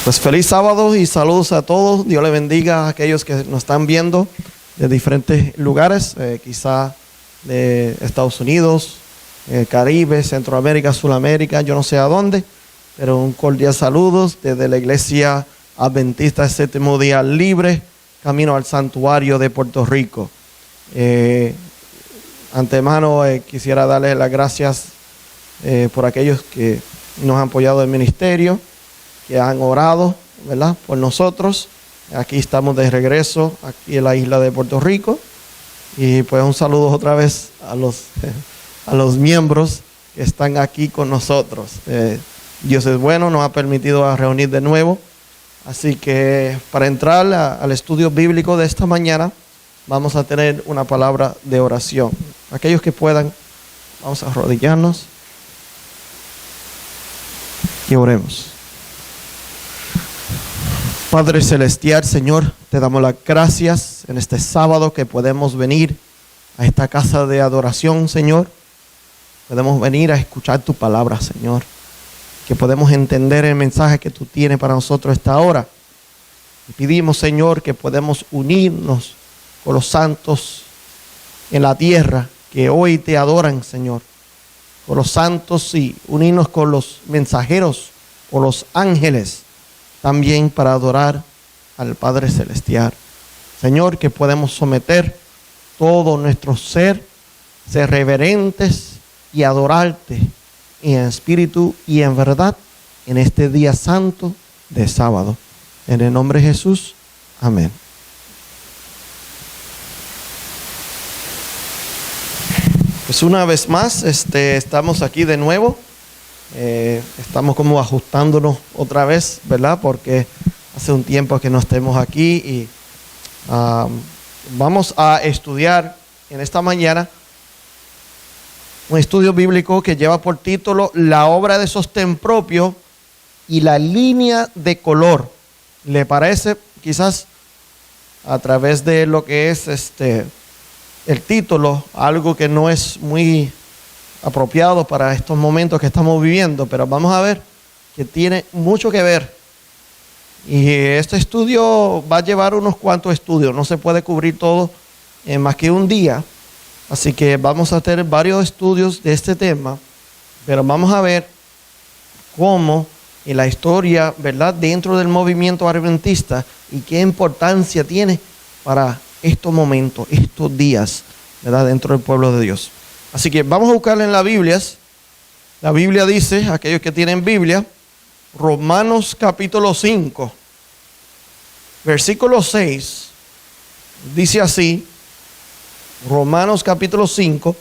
Pues feliz sábado y saludos a todos. Dios le bendiga a aquellos que nos están viendo de diferentes lugares, quizá de Estados Unidos, Caribe, Centroamérica, Sudamérica, yo no sé a dónde, pero un cordial saludos desde la Iglesia Adventista del Séptimo Día Libre, camino al Santuario de Puerto Rico. Antemano quisiera darles las gracias por aquellos que nos han apoyado el ministerio, que han orado, ¿verdad?, por nosotros. Aquí estamos de regreso, aquí en la isla de Puerto Rico. Y pues un saludo otra vez a los miembros que están aquí con nosotros. Dios es bueno, nos ha permitido reunir de nuevo. Así que para entrar al estudio bíblico de esta mañana, vamos a tener una palabra de oración. Aquellos que puedan, vamos a arrodillarnos y oremos. Padre Celestial, Señor, te damos las gracias en este sábado que podemos venir a esta casa de adoración, Señor. Podemos venir a escuchar tu palabra, Señor. Que podemos entender el mensaje que tú tienes para nosotros esta hora. Y pedimos, Señor, que podemos unirnos con los santos en la tierra que hoy te adoran, Señor. Con los santos y unirnos con los mensajeros o los ángeles también para adorar al Padre Celestial. Señor, que podemos someter todo nuestro ser reverentes y adorarte en espíritu y en verdad en este día santo de sábado. En el nombre de Jesús, amén. Pues una vez más, estamos aquí de nuevo. Estamos como ajustándonos otra vez, ¿verdad? Porque hace un tiempo que no estemos aquí y vamos a estudiar en esta mañana un estudio bíblico que lleva por título La obra de sostén propio y la línea de color. ¿Le parece? Quizás a través de lo que es el título, algo que no es muy apropiado para estos momentos que estamos viviendo, pero vamos a ver que tiene mucho que ver. Y este estudio va a llevar unos cuantos estudios, no se puede cubrir todo en más que un día, así que vamos a tener varios estudios de este tema, pero vamos a ver cómo en la historia, ¿verdad?, dentro del movimiento adventista y qué importancia tiene para estos momentos, estos días, ¿verdad?, dentro del pueblo de Dios. Así que vamos a buscarla en las Biblias. La Biblia dice, aquellos que tienen Biblia, Romanos capítulo 5, versículo 6, dice así, Romanos capítulo 5,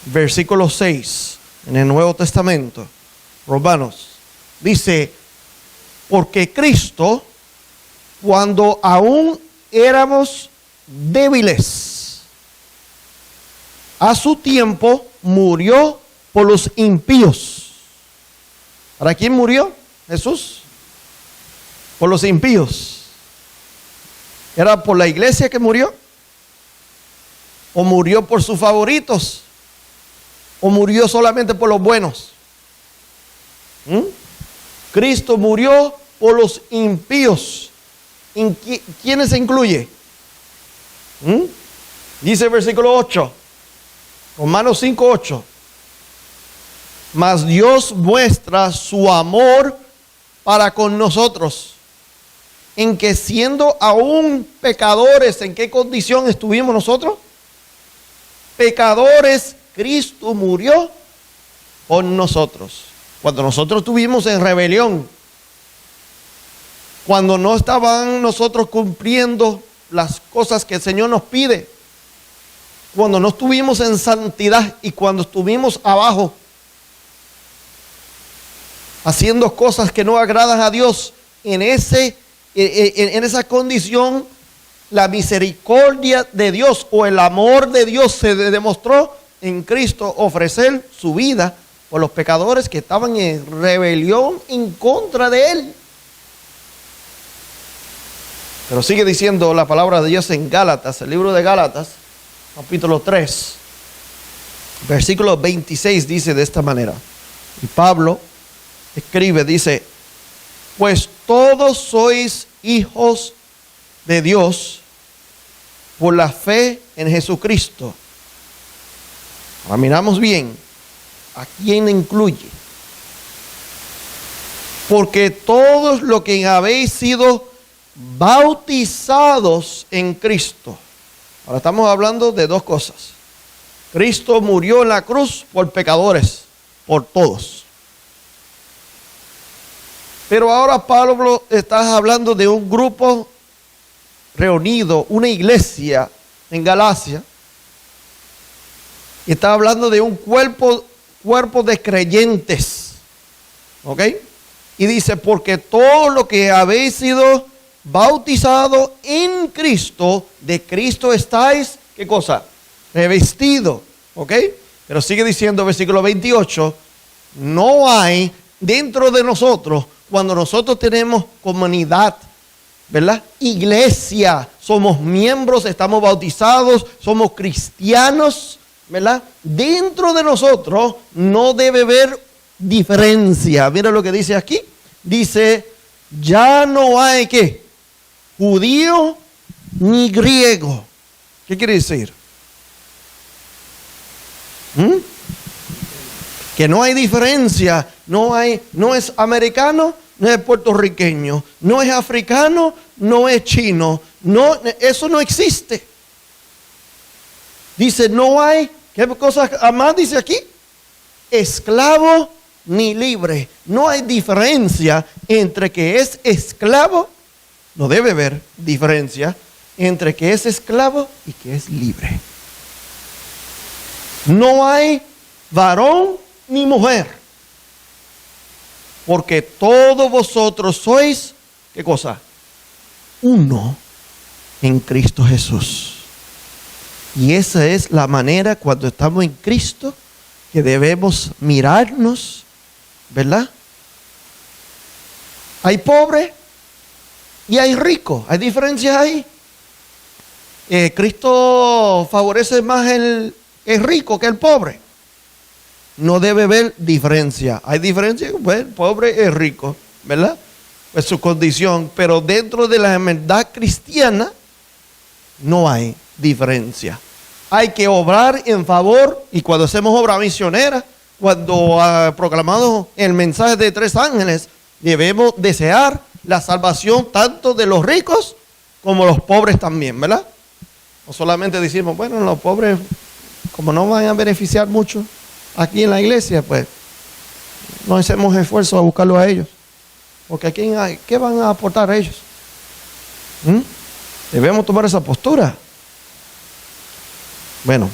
versículo 6, en el Nuevo Testamento, Romanos, dice, porque Cristo, cuando aún éramos débiles, a su tiempo murió por los impíos. ¿Para quién murió Jesús? Por los impíos. ¿Era por la iglesia que murió? ¿O murió por sus favoritos? ¿O murió solamente por los buenos? Cristo murió por los impíos. ¿En quiénes se incluye? Dice el versículo 8. Romanos 5:8. Mas Dios muestra su amor para con nosotros, en que siendo aún pecadores, ¿en qué condición estuvimos nosotros? Pecadores, Cristo murió por nosotros. Cuando nosotros estuvimos en rebelión, cuando no estaban nosotros cumpliendo las cosas que el Señor nos pide, cuando no estuvimos en santidad y cuando estuvimos abajo haciendo cosas que no agradan a Dios, en esa condición la misericordia de Dios o el amor de Dios se demostró en Cristo, ofrecer su vida por los pecadores que estaban en rebelión en contra de Él. Pero sigue diciendo la palabra de Dios en Gálatas, el libro de Gálatas, capítulo 3, versículo 26, dice de esta manera. Y Pablo escribe, dice, Pues todos sois hijos de Dios por la fe en Jesucristo. Ahora miramos bien, ¿a quién incluye? Porque todos los que habéis sido bautizados en Cristo. Ahora estamos hablando de dos cosas. Cristo murió en la cruz por pecadores, por todos. Pero ahora Pablo está hablando de un grupo reunido, una iglesia en Galacia. Y está hablando de un cuerpo de creyentes. ¿Ok? Y dice, porque todo lo que habéis sido bautizados en Cristo, de Cristo estáis, ¿qué cosa? Revestido. ¿Ok? Pero sigue diciendo, versículo 28, no hay dentro de nosotros, cuando nosotros tenemos comunidad, ¿verdad? Iglesia, somos miembros, estamos bautizados, somos cristianos, ¿verdad? Dentro de nosotros no debe haber diferencia. Mira lo que dice aquí. Dice, ya no hay ¿qué? Judío ni griego. ¿Qué quiere decir? Que no hay diferencia. No es americano, no es puertorriqueño, no es africano, no es chino. No, eso no existe. Dice, no hay, ¿qué cosa más dice aquí? Esclavo ni libre. No hay diferencia entre que es esclavo, no debe haber diferencia entre que es esclavo y que es libre. No hay varón ni mujer. Porque todos vosotros sois, ¿qué cosa? Uno en Cristo Jesús. Y esa es la manera cuando estamos en Cristo que debemos mirarnos, ¿verdad? Hay pobre y hay rico. ¿Hay diferencias ahí? Cristo favorece más el rico que el pobre. No debe haber diferencia. Hay diferencia, pues el pobre es rico, ¿verdad? Pues su condición. Pero dentro de la hermandad cristiana no hay diferencia. Hay que obrar en favor, y cuando hacemos obra misionera, cuando proclamamos el mensaje de 3 ángeles, debemos desear la salvación tanto de los ricos como los pobres también, ¿verdad? No solamente decimos, bueno, los pobres, como no van a beneficiar mucho aquí en la iglesia, pues no hacemos esfuerzo a buscarlo a ellos. Porque aquí, ¿qué van a aportar a ellos? Debemos tomar esa postura. Bueno,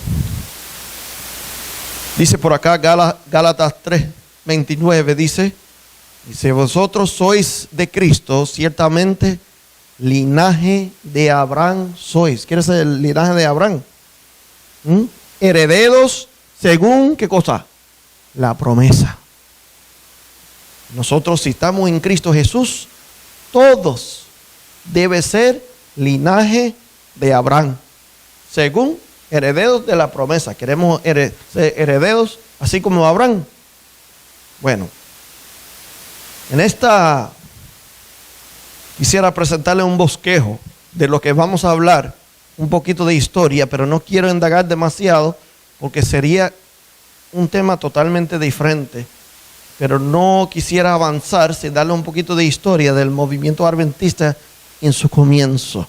dice por acá Gálatas 3:29, dice, vosotros sois de Cristo, ciertamente linaje de Abraham sois. ¿Quiere ser el linaje de Abraham? Herederos según, ¿qué cosa? La promesa. Nosotros, si estamos en Cristo Jesús, todos debe ser linaje de Abraham, según herederos de la promesa. Queremos ser herederos así como Abraham. Bueno, en esta quisiera presentarle un bosquejo de lo que vamos a hablar, un poquito de historia, pero no quiero indagar demasiado porque sería un tema totalmente diferente. Pero no quisiera avanzar sin darle un poquito de historia del movimiento adventista en su comienzo.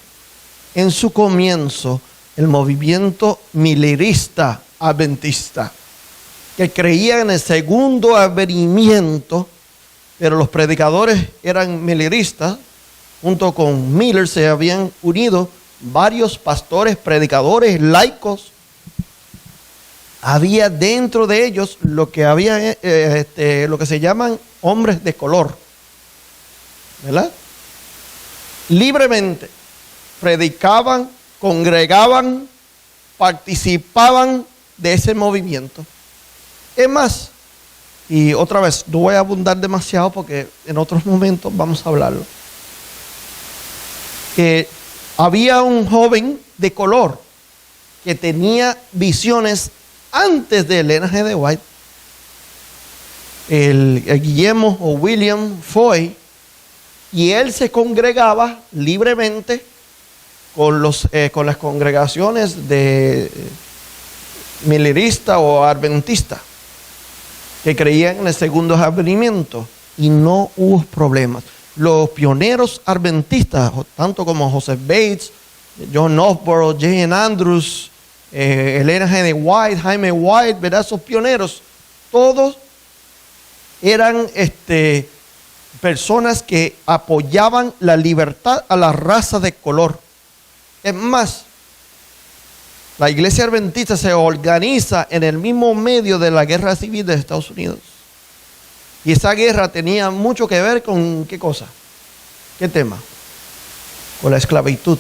En su comienzo, el movimiento milerista adventista, que creía en el segundo advenimiento, pero los predicadores eran mileristas. Junto con Miller se habían unido varios pastores, predicadores, laicos. Había dentro de ellos lo que lo que se llaman hombres de color, ¿verdad? Libremente predicaban, congregaban, participaban de ese movimiento. Es más, y otra vez, no voy a abundar demasiado porque en otros momentos vamos a hablarlo. Que había un joven de color que tenía visiones antes de Ellen G. White. El Guillermo o William Foy y él se congregaba libremente con las congregaciones de milerista o adventista que creían en el segundo advenimiento, y no hubo problemas. Los pioneros adventistas, tanto como Joseph Bates, John Northborough, J.N. Andrews, Elena G. White, Jaime White, ¿verdad? Esos pioneros, todos eran personas que apoyaban la libertad a la raza de color. Es más, la iglesia adventista se organiza en el mismo medio de la guerra civil de Estados Unidos. Y esa guerra tenía mucho que ver con ¿qué cosa? ¿Qué tema? Con la esclavitud.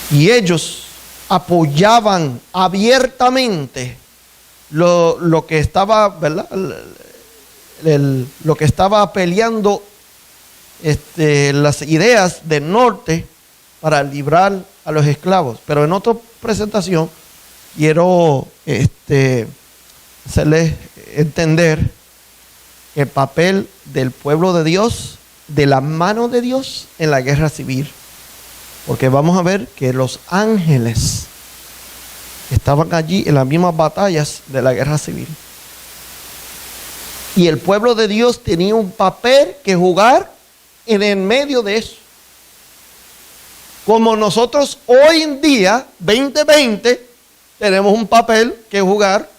Y ellos apoyaban abiertamente lo que estaba, ¿verdad? Lo que estaba peleando las ideas del norte para librar a los esclavos. Pero en otra presentación quiero hacerles entender el papel del pueblo de Dios, de la mano de Dios en la guerra civil. Porque vamos a ver que los ángeles estaban allí en las mismas batallas de la guerra civil. Y el pueblo de Dios tenía un papel que jugar en el medio de eso. Como nosotros hoy en día, 2020, tenemos un papel que jugar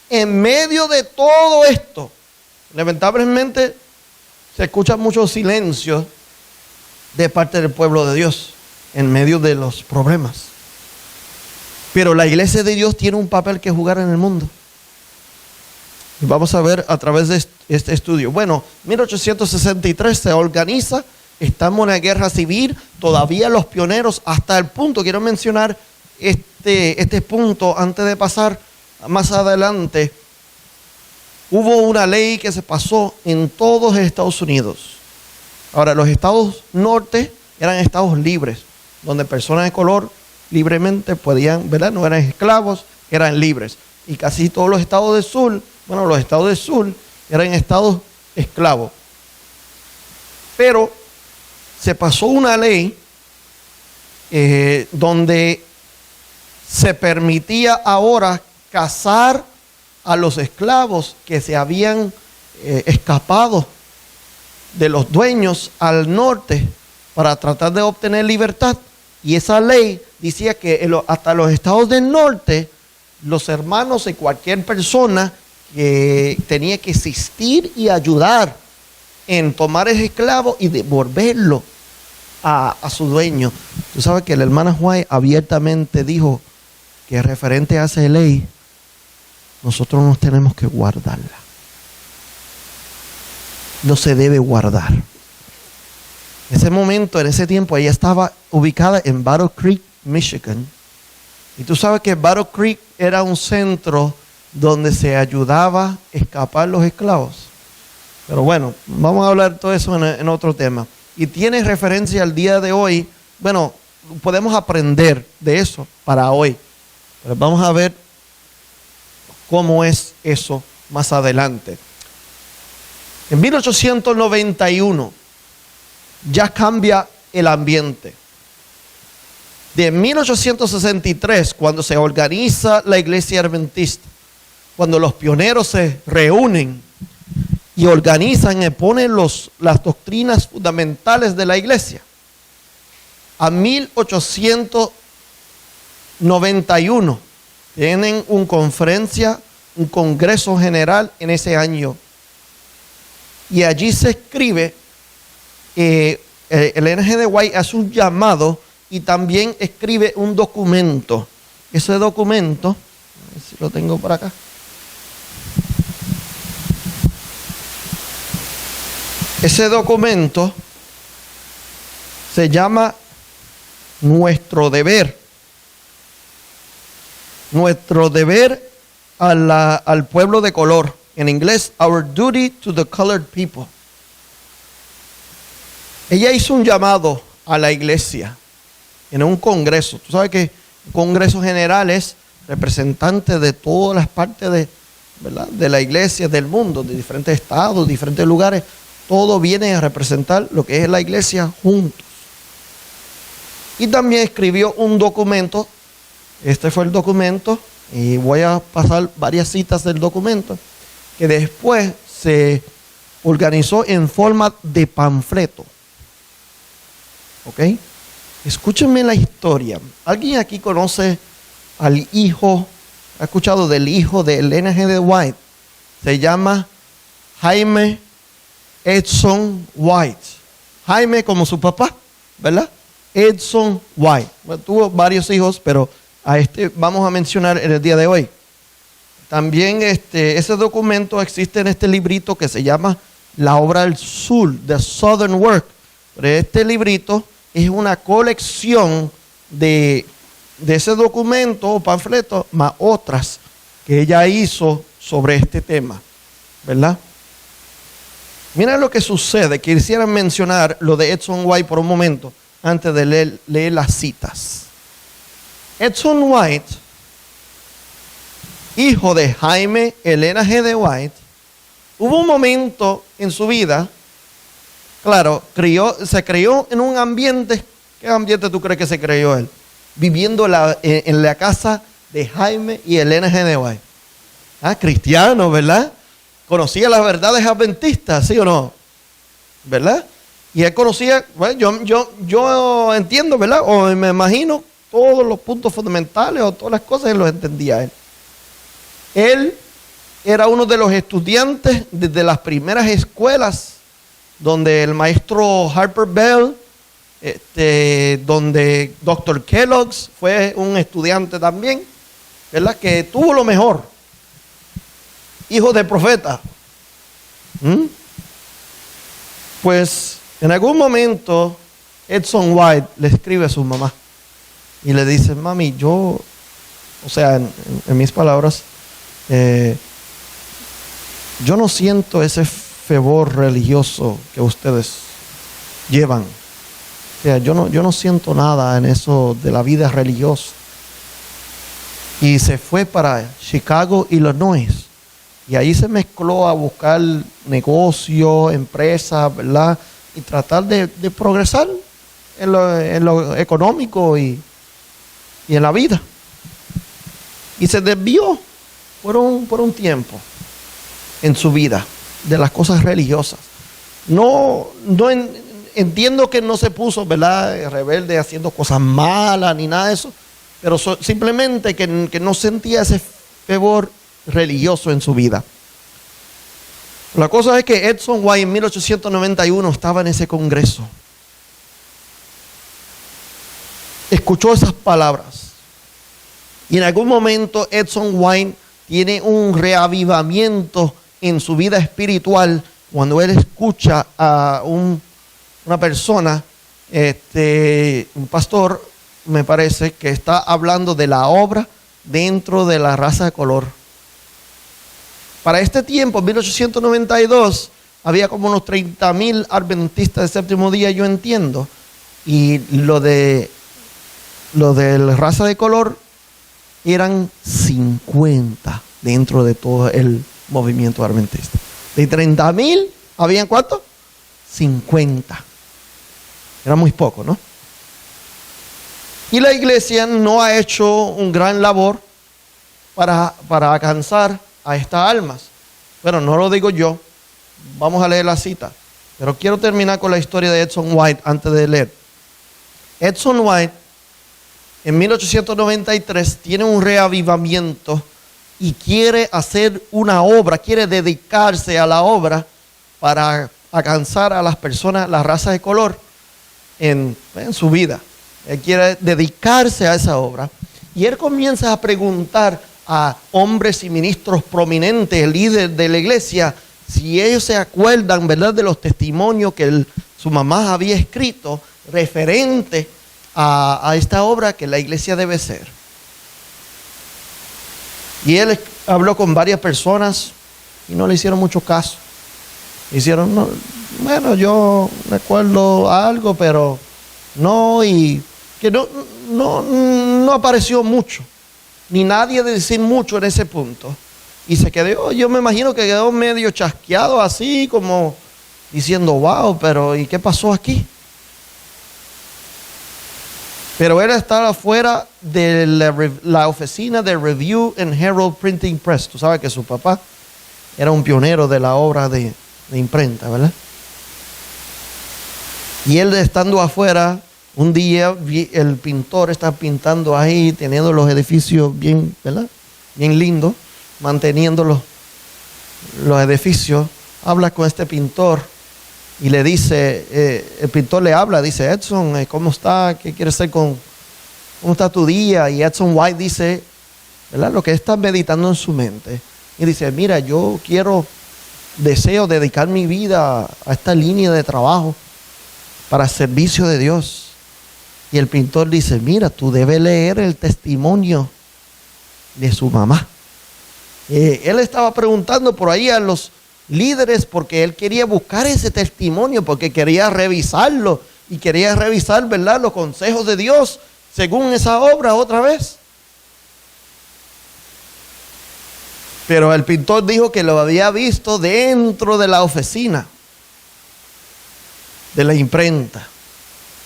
en medio de todo esto. Lamentablemente se escucha mucho silencio de parte del pueblo de Dios en medio de los problemas. Pero la iglesia de Dios tiene un papel que jugar en el mundo. Y vamos a ver a través de este estudio. Bueno, 1863 se organiza, estamos en la guerra civil, todavía los pioneros, hasta el punto, quiero mencionar este punto antes de pasar más adelante. Hubo una ley que se pasó en todos Estados Unidos. Ahora, los estados norte eran estados libres, donde personas de color libremente podían, ¿verdad? No eran esclavos, eran libres. Y casi todos los estados del sur, bueno, los estados del sur eran estados esclavos. Pero se pasó una ley donde se permitía ahora cazar a los esclavos que se habían escapado de los dueños al norte para tratar de obtener libertad. Y esa ley decía que hasta los estados del norte, los hermanos de cualquier persona que tenía que asistir y ayudar en tomar ese esclavo y devolverlo a su dueño. Tú sabes que la hermana White abiertamente dijo que referente a esa ley, nosotros nos tenemos que guardarla. No se debe guardar. En ese momento, en ese tiempo, ella estaba ubicada en Battle Creek, Michigan. Y tú sabes que Battle Creek era un centro donde se ayudaba a escapar los esclavos. Pero bueno, vamos a hablar de todo eso en otro tema. Y tiene referencia al día de hoy. Bueno, podemos aprender de eso para hoy. Pero vamos a ver cómo es eso más adelante. En 1891 ya cambia el ambiente. De 1863, cuando se organiza la iglesia adventista, cuando los pioneros se reúnen y organizan y ponen las doctrinas fundamentales de la iglesia, a 1891 tienen una conferencia, un congreso general en ese año. Y allí se escribe, el N.G. White hace un llamado y también escribe un documento. Ese documento, a ver si lo tengo por acá. Ese documento se llama Nuestro Deber. Nuestro deber al pueblo de color. En inglés, Our Duty to the Colored People. Ella hizo un llamado a la iglesia en un congreso. Tú sabes que un congreso general es representante de todas las partes ¿verdad? De la iglesia, del mundo, de diferentes estados, diferentes lugares. todo viene a representar lo que es la iglesia juntos. Y también escribió un documento. Este fue el documento, y voy a pasar varias citas del documento, que después se organizó en forma de panfleto. ¿Ok? Escúchenme la historia. ¿Alguien aquí conoce al hijo, ha escuchado del hijo de Ellen G. White? Se llama Jaime Edson White. Jaime como su papá, ¿verdad? Edson White. Bueno, tuvo varios hijos, pero a este vamos a mencionar en el día de hoy. También ese documento existe en este librito que se llama La Obra del Sur, The Southern Work. Pero este librito es una colección de ese documento o panfleto, más otras que ella hizo sobre este tema, ¿verdad? Mira lo que sucede. Quisiera mencionar lo de Edson White por un momento, antes de leer las citas. Edson White, hijo de Jaime Elena G. de White, hubo un momento en su vida, claro, se crió en un ambiente. ¿Qué ambiente tú crees que se crió él? Viviendo en la casa de Jaime y Elena G. de White. Cristiano, ¿verdad? Conocía las verdades adventistas, ¿sí o no? ¿Verdad? Y él conocía, bueno, yo entiendo, ¿verdad? O me imagino todos los puntos fundamentales o todas las cosas, él los entendía él. Él era uno de los estudiantes desde las primeras escuelas donde el maestro Harper Bell, donde Dr. Kellogg's fue un estudiante también, ¿verdad? Que tuvo lo mejor. Hijo de profeta. Pues en algún momento Edson White le escribe a su mamá y le dice: mami, yo, o sea, en mis palabras, yo no siento ese fervor religioso que ustedes llevan. O sea, yo no siento nada en eso de la vida religiosa. Y se fue para Chicago, Illinois. Y ahí se mezcló a buscar negocios, empresas, ¿verdad? Y tratar de progresar en lo económico y en la vida. Y se desvió por un tiempo en su vida de las cosas religiosas. Entiendo que no se puso, ¿verdad?, rebelde haciendo cosas malas ni nada de eso, pero simplemente que no sentía ese fervor religioso en su vida. La cosa es que Edson White en 1891 estaba en ese congreso. Escuchó esas palabras. Y en algún momento Edson White tiene un reavivamiento en su vida espiritual cuando él escucha a una persona, un pastor, me parece, que está hablando de la obra dentro de la raza de color. Para este tiempo, en 1892, había como unos 30,000 adventistas del séptimo día, yo entiendo. Y lo de la raza de color eran 50 dentro de todo el movimiento adventista. De 30,000, ¿habían cuánto? 50. Era muy poco, ¿no? Y la iglesia no ha hecho un gran labor para alcanzar a estas almas. Bueno, no lo digo yo. Vamos a leer la cita. Pero quiero terminar con la historia de Edson White antes de leer. Edson White, en 1893, tiene un reavivamiento y quiere hacer una obra, quiere dedicarse a la obra para alcanzar a las personas, la raza de color, en su vida. Él quiere dedicarse a esa obra. Y él comienza a preguntar a hombres y ministros prominentes, líderes de la iglesia, si ellos se acuerdan, ¿verdad?, de los testimonios que su mamá había escrito referente a esta obra que la iglesia debe ser. Y él habló con varias personas y no le hicieron mucho caso. Hicieron, no, bueno, yo recuerdo algo, pero no, y que no apareció mucho, ni nadie de decir mucho en ese punto. Y se quedó, yo me imagino que quedó medio chasqueado así, como diciendo, wow, pero ¿y qué pasó aquí? Pero él estaba fuera de la oficina de Review and Herald Printing Press. Tú sabes que su papá era un pionero de la obra de imprenta, ¿verdad? Y él estando afuera, un día el pintor está pintando ahí, teniendo los edificios bien, ¿verdad? Bien lindos, manteniendo los edificios. Habla con este pintor y le dice, el pintor le habla, dice, Edson, ¿cómo está? ¿Qué quieres hacer cómo está tu día? Y Edson White dice, ¿verdad? Lo que está meditando en su mente. Y dice, mira, yo deseo dedicar mi vida a esta línea de trabajo para servicio de Dios. Y el pintor dice, mira, tú debes leer el testimonio de su mamá. Él estaba preguntando por ahí a los líderes porque él quería buscar ese testimonio, porque quería revisarlo y quería revisar, ¿verdad?, los consejos de Dios según esa obra otra vez. Pero el pintor dijo que lo había visto dentro de la oficina de la imprenta.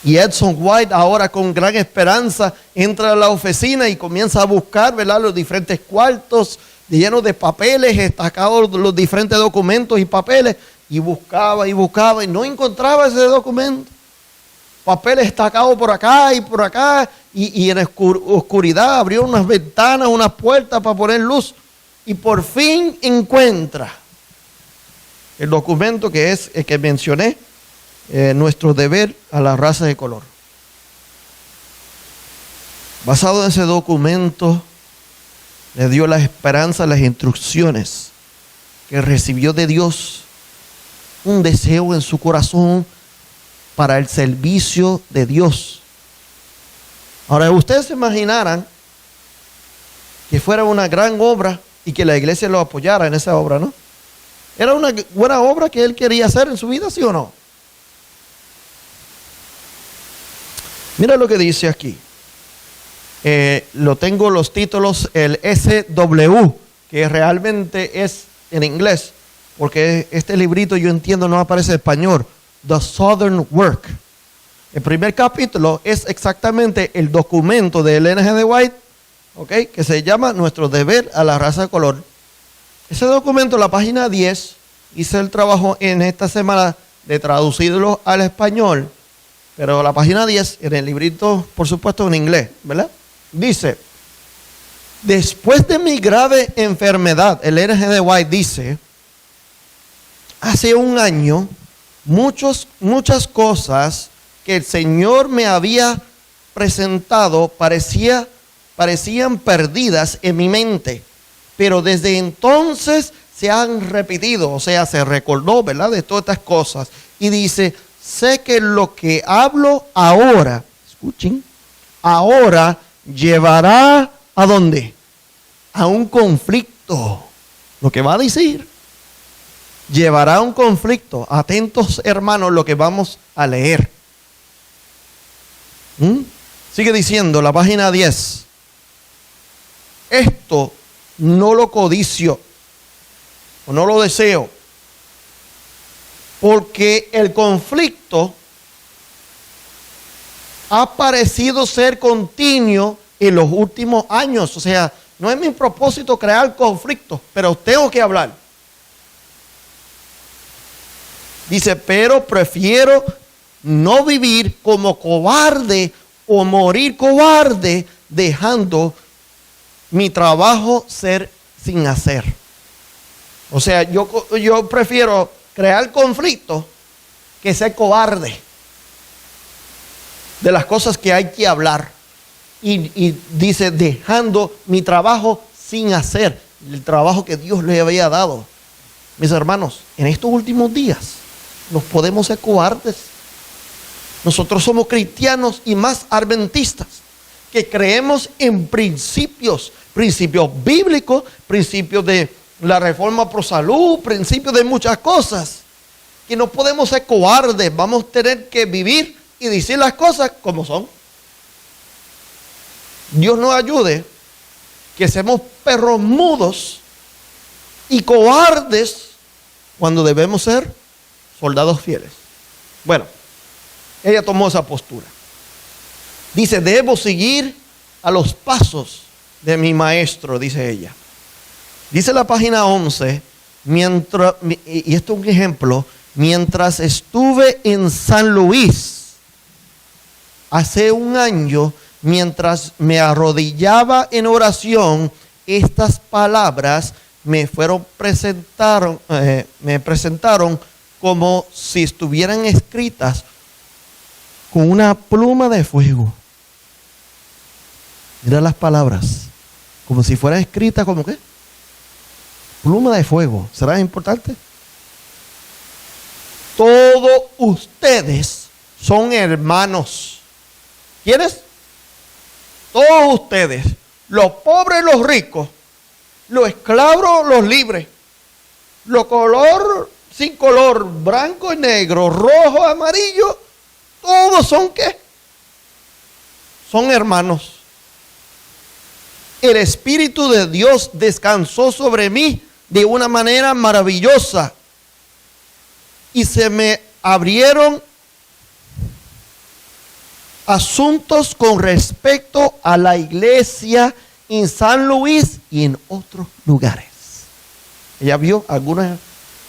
Y Edson White, ahora con gran esperanza, entra a la oficina y comienza a buscar, ¿verdad?, los diferentes cuartos llenos de papeles, estacados los diferentes documentos y papeles, y buscaba y no encontraba ese documento. Papeles estacados por acá y en oscuridad abrió unas ventanas, unas puertas para poner luz, y por fin encuentra el documento que es el que mencioné, nuestro deber a la raza de color. Basado en ese documento, le dio la esperanza, las instrucciones que recibió de Dios, un deseo en su corazón para el servicio de Dios. Ahora, ustedes se imaginaran que fuera una gran obra y que la iglesia lo apoyara en esa obra, ¿no? ¿Era una buena obra que él quería hacer en su vida, sí o no? Mira lo que dice aquí. Lo tengo los títulos, el SW, que realmente es en inglés, porque este librito yo entiendo no aparece en español. The Southern Work. El primer capítulo es exactamente el documento de Ellen G. White, ¿okay?, que se llama Nuestro deber a la raza de color. Ese documento, la página 10, hice el trabajo en esta semana de traducirlo al español, pero la página 10, en el librito, por supuesto, en inglés, ¿verdad? Dice, después de mi grave enfermedad, el R.G. White dice, hace un año, muchas cosas que el Señor me había presentado parecían perdidas en mi mente, pero desde entonces se han repetido, o sea, se recordó, ¿verdad?, de todas estas cosas. Y dice, sé que lo que hablo ahora, escuchen, ahora llevará ¿a dónde? A un conflicto. Lo que va a decir llevará a un conflicto. Atentos, hermanos, lo que vamos a leer. Sigue diciendo la página 10. Esto no lo codicio o no lo deseo, porque el conflicto ha parecido ser continuo en los últimos años. O sea, no es mi propósito crear conflictos, pero tengo que hablar. Dice, pero prefiero no vivir como cobarde o morir cobarde dejando mi trabajo ser sin hacer. O sea, yo prefiero crear conflictos que ser cobarde de las cosas que hay que hablar. Y dice, dejando mi trabajo sin hacer, el trabajo que Dios le había dado. Mis hermanos, en estos últimos días nos podemos ser cobardes. Nosotros somos cristianos y más adventistas que creemos en principios bíblicos, principios de la reforma pro salud, principios de muchas cosas, que no podemos ser cobardes. Vamos a tener que vivir y decir las cosas como son. Dios nos ayude que seamos perros mudos y cobardes cuando debemos ser soldados fieles. Bueno, ella tomó esa postura. Dice, debo seguir a los pasos de mi maestro, dice ella. Dice la página 11, y esto es un ejemplo, mientras estuve en San Luis, hace un año, mientras me arrodillaba en oración, estas palabras me presentaron como si estuvieran escritas con una pluma de fuego. Mira las palabras, como si fueran escritas como ¿qué? Pluma de fuego. ¿Será importante? Todos ustedes son hermanos. ¿Quiénes? Todos ustedes, los pobres, los ricos, los esclavos, los libres, los color sin color, blanco y negro, rojo, amarillo, todos son ¿qué? Son hermanos. El Espíritu de Dios descansó sobre mí de una manera maravillosa y se me abrieron asuntos con respecto a la iglesia en San Luis y en otros lugares. Ella vio algunas,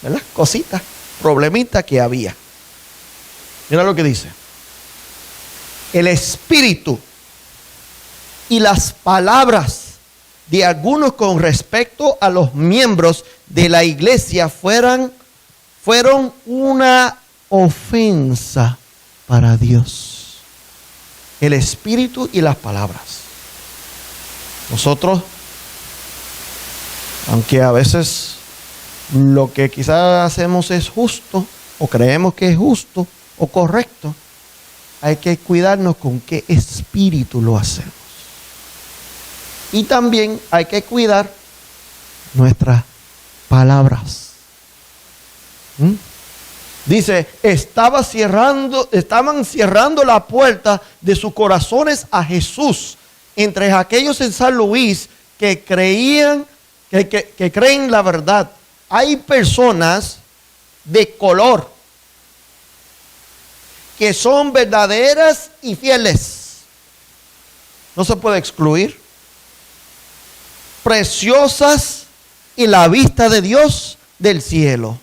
¿verdad?, cositas, problemitas que había. Mira lo que dice. El espíritu y las palabras de algunos con respecto a los miembros de la iglesia fueron una ofensa para Dios. El espíritu y las palabras. Nosotros, aunque a veces lo que quizás hacemos es justo, o creemos que es justo o correcto, hay que cuidarnos con qué espíritu lo hacemos. Y también hay que cuidar nuestras palabras. Dice, estaban cerrando la puerta de sus corazones a Jesús entre aquellos en San Luis que creían, que creen la verdad. Hay personas de color que son verdaderas y fieles. No se puede excluir. Preciosas y la vista de Dios del cielo.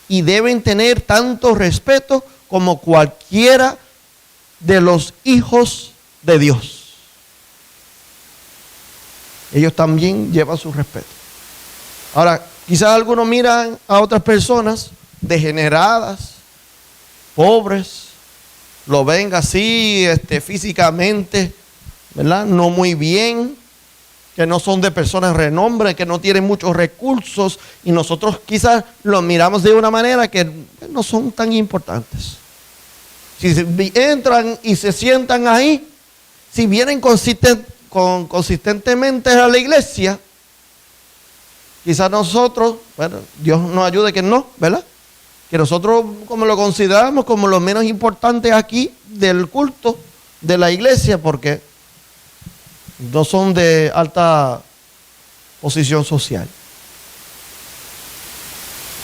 Y deben tener tanto respeto como cualquiera de los hijos de Dios. Ellos también llevan su respeto. Ahora, quizás algunos miran a otras personas degeneradas, pobres, lo ven así físicamente, ¿verdad?, no muy bien, que no son de personas de renombre, que no tienen muchos recursos, y nosotros quizás los miramos de una manera que no son tan importantes. Si entran y se sientan ahí, si vienen consistentemente a la iglesia, quizás nosotros, bueno, Dios nos ayude que no, ¿verdad?, que nosotros como lo consideramos como los menos importantes aquí del culto de la iglesia, porque no son de alta posición social.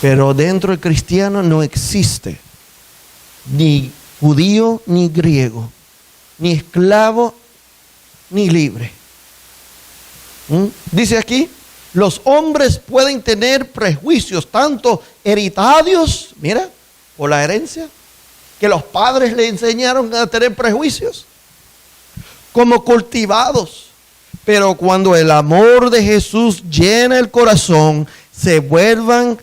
Pero dentro del cristiano no existe ni judío ni griego, ni esclavo ni libre. Dice aquí, los hombres pueden tener prejuicios tanto hereditarios, mira, por la herencia, que los padres le enseñaron a tener prejuicios, como cultivados. Pero cuando el amor de Jesús llena el corazón, se vuelvan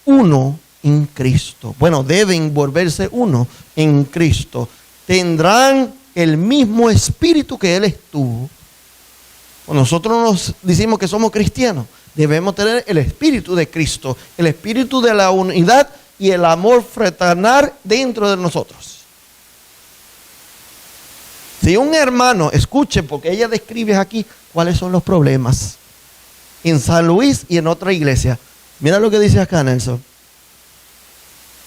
uno en Cristo. Bueno, deben volverse uno en Cristo. Tendrán el mismo espíritu que Él estuvo. Cuando nosotros nos decimos que somos cristianos, debemos tener el espíritu de Cristo, el espíritu de la unidad y el amor fraternal dentro de nosotros. Si un hermano, escuche, porque ella describe aquí cuáles son los problemas en San Luis y en otra iglesia. Mira lo que dice acá, Nelson.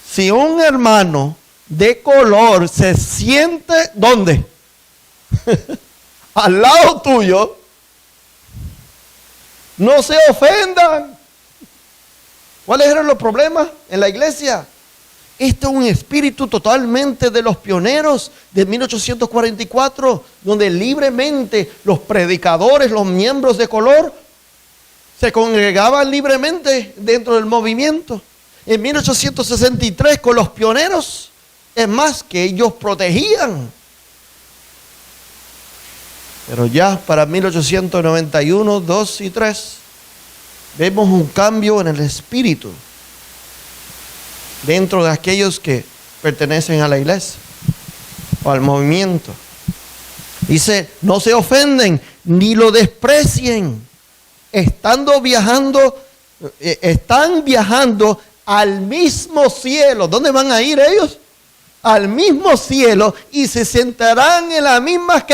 Si un hermano de color se siente, ¿dónde? Al lado tuyo, no se ofendan. ¿Cuáles eran los problemas en la iglesia? Este es un espíritu totalmente de los pioneros de 1844, donde libremente los predicadores, los miembros de color, se congregaban libremente dentro del movimiento. En 1863 con los pioneros, es más, que ellos protegían. Pero ya para 1891, 2 y 3, vemos un cambio en el espíritu dentro de aquellos que pertenecen a la iglesia o al movimiento. Dice, no se ofenden ni lo desprecien. Están viajando al mismo cielo. ¿Dónde van a ir ellos? Al mismo cielo, y se sentarán en la misma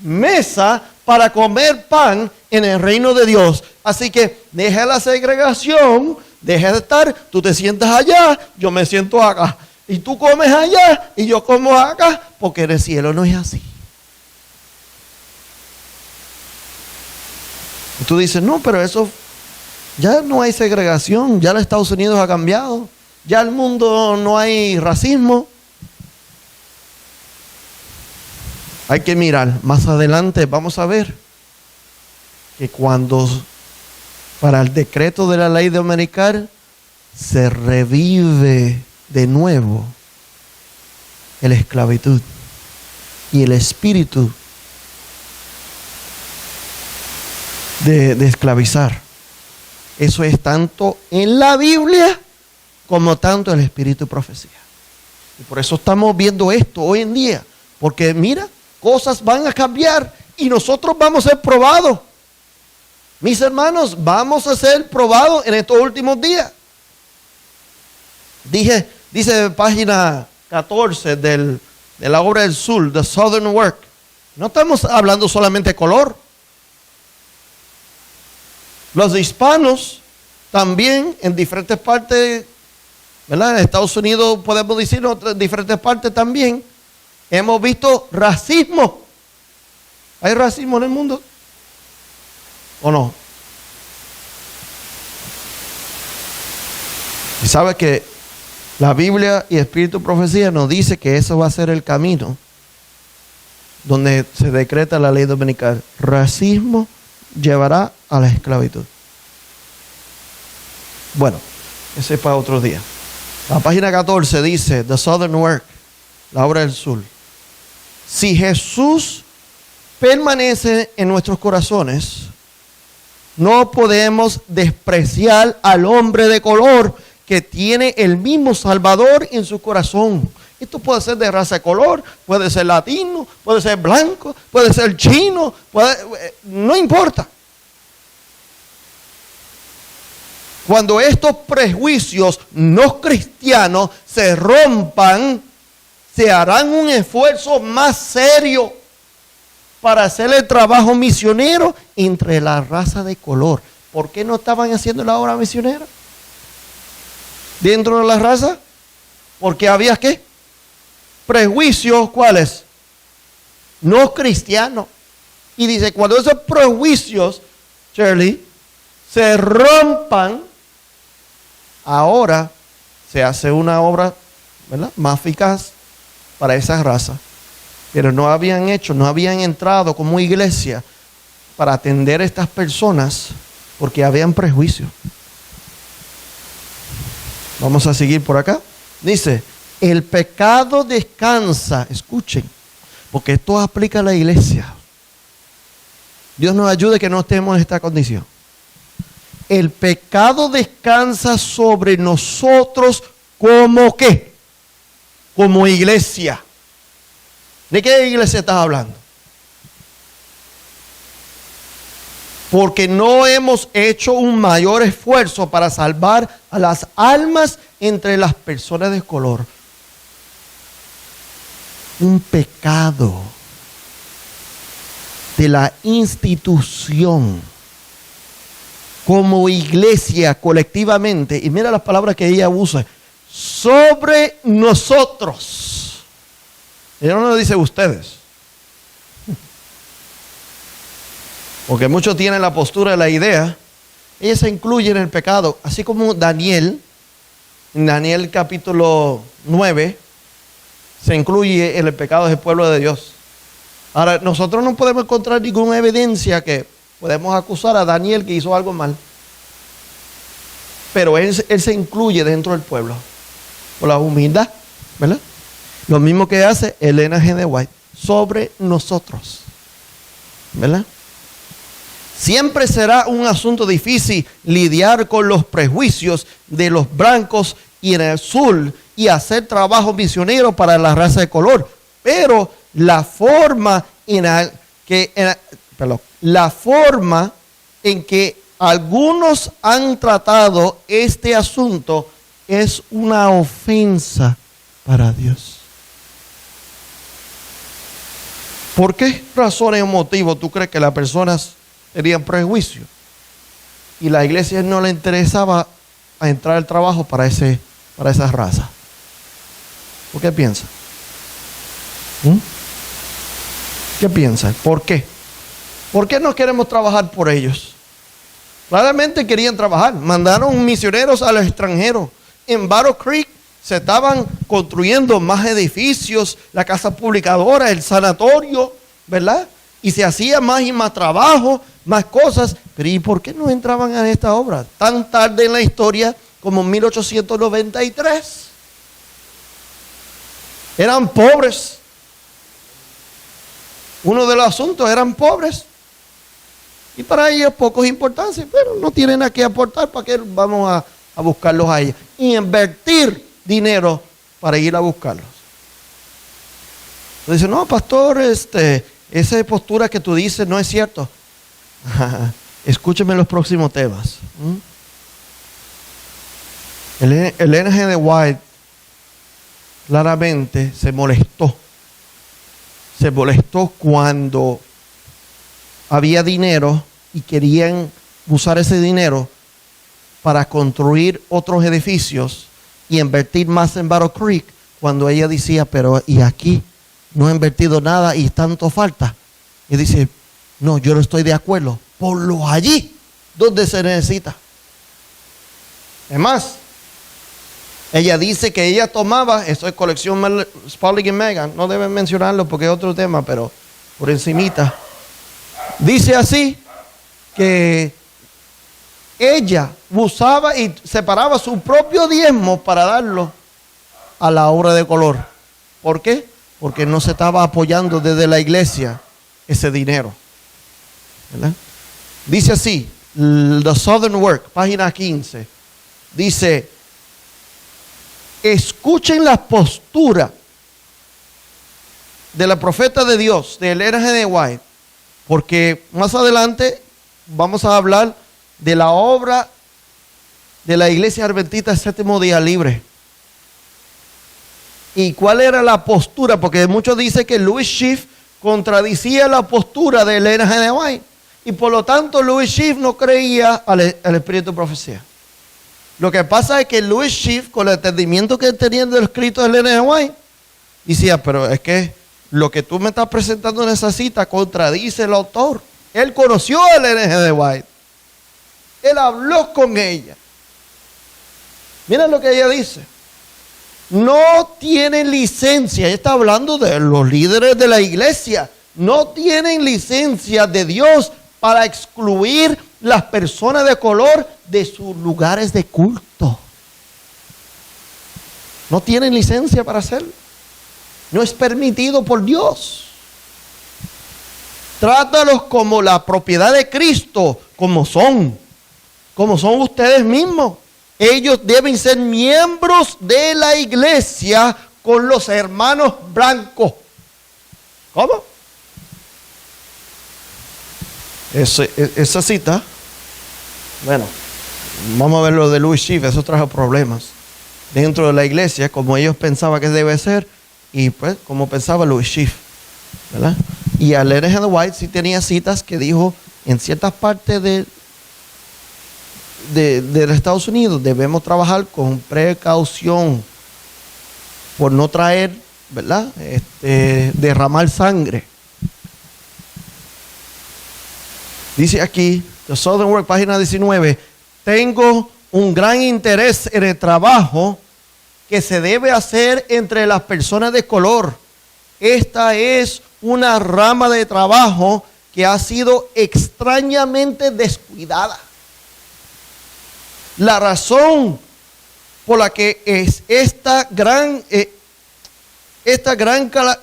mesa para comer pan en el reino de Dios. Así que deja la segregación, deja de estar, tú te sientas allá, yo me siento acá, y tú comes allá y yo como acá, porque en el cielo no es así. Y tú dices, no, pero eso, ya no hay segregación, ya los Estados Unidos ha cambiado, ya el mundo no hay racismo. Hay que mirar, más adelante vamos a ver que cuando para el decreto de la ley de Omerical se revive de nuevo la esclavitud y el espíritu de esclavizar. Eso es tanto en la Biblia como tanto en el espíritu de profecía. Y por eso estamos viendo esto hoy en día, porque mira, cosas van a cambiar y nosotros vamos a ser probados. Mis hermanos, vamos a ser probados en estos últimos días. Dice página 14 de la obra del sur, The Southern Work. No estamos hablando solamente de color. Los hispanos también en diferentes partes, ¿verdad? En Estados Unidos podemos decir en diferentes partes también. Hemos visto racismo. ¿Hay racismo en el mundo? ¿O no? Y sabe que la Biblia y Espíritu de Profecía nos dice que eso va a ser el camino donde se decreta la ley dominical. Racismo llevará a la esclavitud. Bueno, ese es para otro día. La página 14 dice, The Southern Work, la obra del sur. Si Jesús permanece en nuestros corazones, no podemos despreciar al hombre de color que tiene el mismo Salvador en su corazón. Esto puede ser de raza de color, puede ser latino, puede ser blanco, puede ser chino, no importa. Cuando estos prejuicios no cristianos se rompan, se harán un esfuerzo más serio para hacer el trabajo misionero entre la raza de color. ¿Por qué no estaban haciendo la obra misionera dentro de la raza? Porque había ¿qué? Prejuicios, ¿cuáles? No cristianos. Y dice, cuando esos prejuicios, Shirley, se rompan, ahora se hace una obra, ¿verdad?, más eficaz para esa raza. Pero no habían entrado como iglesia para atender a estas personas porque habían prejuicios. Vamos a seguir por acá. Dice, el pecado descansa, escuchen, porque esto aplica a la iglesia. Dios nos ayude que no estemos en esta condición. El pecado descansa sobre nosotros como ¿qué? Como iglesia. ¿De qué iglesia estás hablando? Porque no hemos hecho un mayor esfuerzo para salvar a las almas entre las personas de color. Un pecado de la institución como iglesia colectivamente, y mira las palabras que ella usa, sobre nosotros. Ella no lo dice ustedes. Porque muchos tienen la postura de la idea. Ella se incluye en el pecado. Así como Daniel En Daniel capítulo 9 se incluye el pecado del pueblo de Dios. Ahora, nosotros no podemos encontrar ninguna evidencia que podemos acusar a Daniel que hizo algo mal. Pero él se incluye dentro del pueblo. Por la humildad, ¿verdad? Lo mismo que hace Elena G. de White sobre nosotros, ¿verdad? Siempre será un asunto difícil lidiar con los prejuicios de los blancos y en el sur y hacer trabajo misionero para la raza de color. Pero la forma en que algunos han tratado este asunto es una ofensa para Dios. ¿Por qué razones o motivos tú crees que las personas tenían prejuicio y la iglesia no le interesaba a entrar al trabajo para esa raza? ¿Por qué piensa? ¿Qué piensa? ¿Por qué? ¿Por qué no queremos trabajar por ellos? Claramente querían trabajar. Mandaron misioneros al extranjero. En Battle Creek se estaban construyendo más edificios, la casa publicadora, el sanatorio, ¿verdad? Y se hacía más y más trabajo, más cosas. Pero ¿y por qué no entraban a esta obra tan tarde en la historia como en 1893? Eran pobres. Uno de los asuntos, eran pobres. Y para ellos poco importancia, pero no tienen nada que aportar. ¿Para qué vamos a buscarlos a ellos? Y invertir dinero para ir a buscarlos. Dice, no, pastor, esa postura que tú dices no es cierto. Escúcheme los próximos temas. Elena G. de White claramente se molestó. Se molestó cuando había dinero y querían usar ese dinero para construir otros edificios y invertir más en Battle Creek, cuando ella decía, pero ¿y aquí no he invertido nada y tanto falta? Y dice, no, yo no estoy de acuerdo, ponlo allí donde se necesita. Es más, ella dice que ella tomaba, esto es colección Spalding y Megan, no deben mencionarlo porque es otro tema, pero por encimita. Dice así, que ella usaba y separaba su propio diezmo para darlo a la obra de color. ¿Por qué? Porque no se estaba apoyando desde la iglesia ese dinero, ¿verdad? Dice así, The Southern Work, página 15, dice, escuchen la postura de la profeta de Dios, de Elena G. de White, porque más adelante vamos a hablar de la obra de la iglesia adventista del séptimo día libre. ¿Y cuál era la postura? Porque muchos dicen que Louis Schiff contradicía la postura de Elena G. de White. Y por lo tanto Louis Schiff no creía al espíritu de profecía. Lo que pasa es que Louis Schiff, con el entendimiento que tenía del escrito de Elena G. de White, decía, pero es que lo que tú me estás presentando en esa cita contradice el autor. Él conoció a Elena G. de White. Él habló con ella. Miren lo que ella dice. No tienen licencia. Ella está hablando de los líderes de la iglesia. No tienen licencia de Dios para excluir las personas de color de sus lugares de culto. No tienen licencia para hacerlo. No es permitido por Dios. Trátalos como la propiedad de Cristo, como son ustedes mismos. Ellos deben ser miembros de la iglesia con los hermanos blancos. ¿Cómo? Esa cita, bueno, vamos a ver lo de Louis Schiff, eso trajo problemas dentro de la iglesia, como ellos pensaban que debe ser, y pues como pensaba Louis Schiff, ¿verdad? Y Elena G. de White sí tenía citas que dijo en ciertas partes de Estados Unidos debemos trabajar con precaución por no traer, ¿verdad? Derramar sangre. Dice aquí, The Southern Work, página 19, tengo un gran interés en el trabajo que se debe hacer entre las personas de color. Esta es una rama de trabajo que ha sido extrañamente descuidada. La razón por la que es esta gran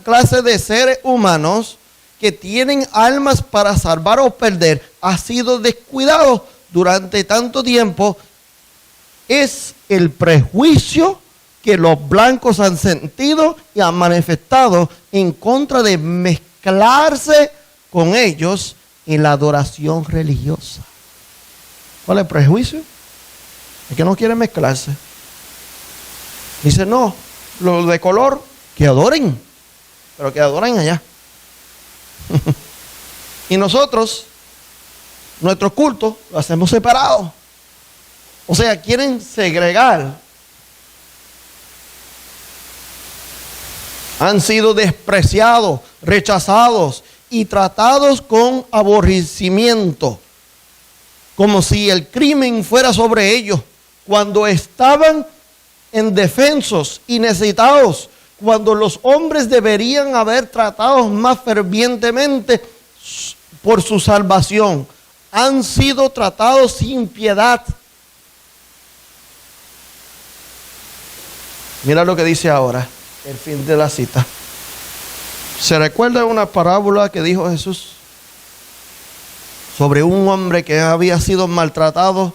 clase de seres humanos que tienen almas para salvar o perder ha sido descuidado durante tanto tiempo es el prejuicio que los blancos han sentido y han manifestado en contra de mezclarse con ellos en la adoración religiosa. ¿Cuál es el prejuicio? Es que no quieren mezclarse. Dice, no, los de color que adoren, pero que adoren allá. Y nosotros, nuestro culto, lo hacemos separado. O sea, quieren segregar. Han sido despreciados, rechazados y tratados con aborrecimiento, como si el crimen fuera sobre ellos, cuando estaban indefensos y necesitados, cuando los hombres deberían haber tratado más fervientemente por su salvación. Han sido tratados sin piedad. Mira lo que dice ahora, el fin de la cita. ¿Se recuerda una parábola que dijo Jesús sobre un hombre que había sido maltratado,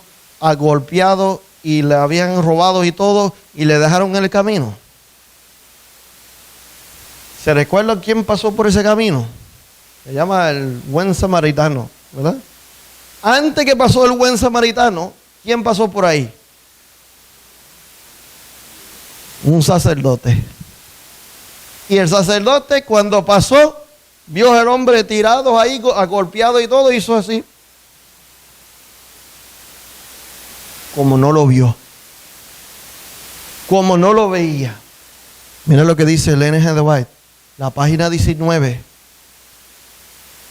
golpeado y le habían robado y todo y le dejaron en el camino? ¿Se recuerda quién pasó por ese camino? Se llama el buen samaritano, ¿verdad? Antes que pasó el buen samaritano, ¿quién pasó por ahí? Un sacerdote. Y el sacerdote cuando pasó, vio al hombre tirado ahí, golpeado y todo, hizo así. Como no lo vio. Como no lo veía. Mira lo que dice Ellen G. White, la página 19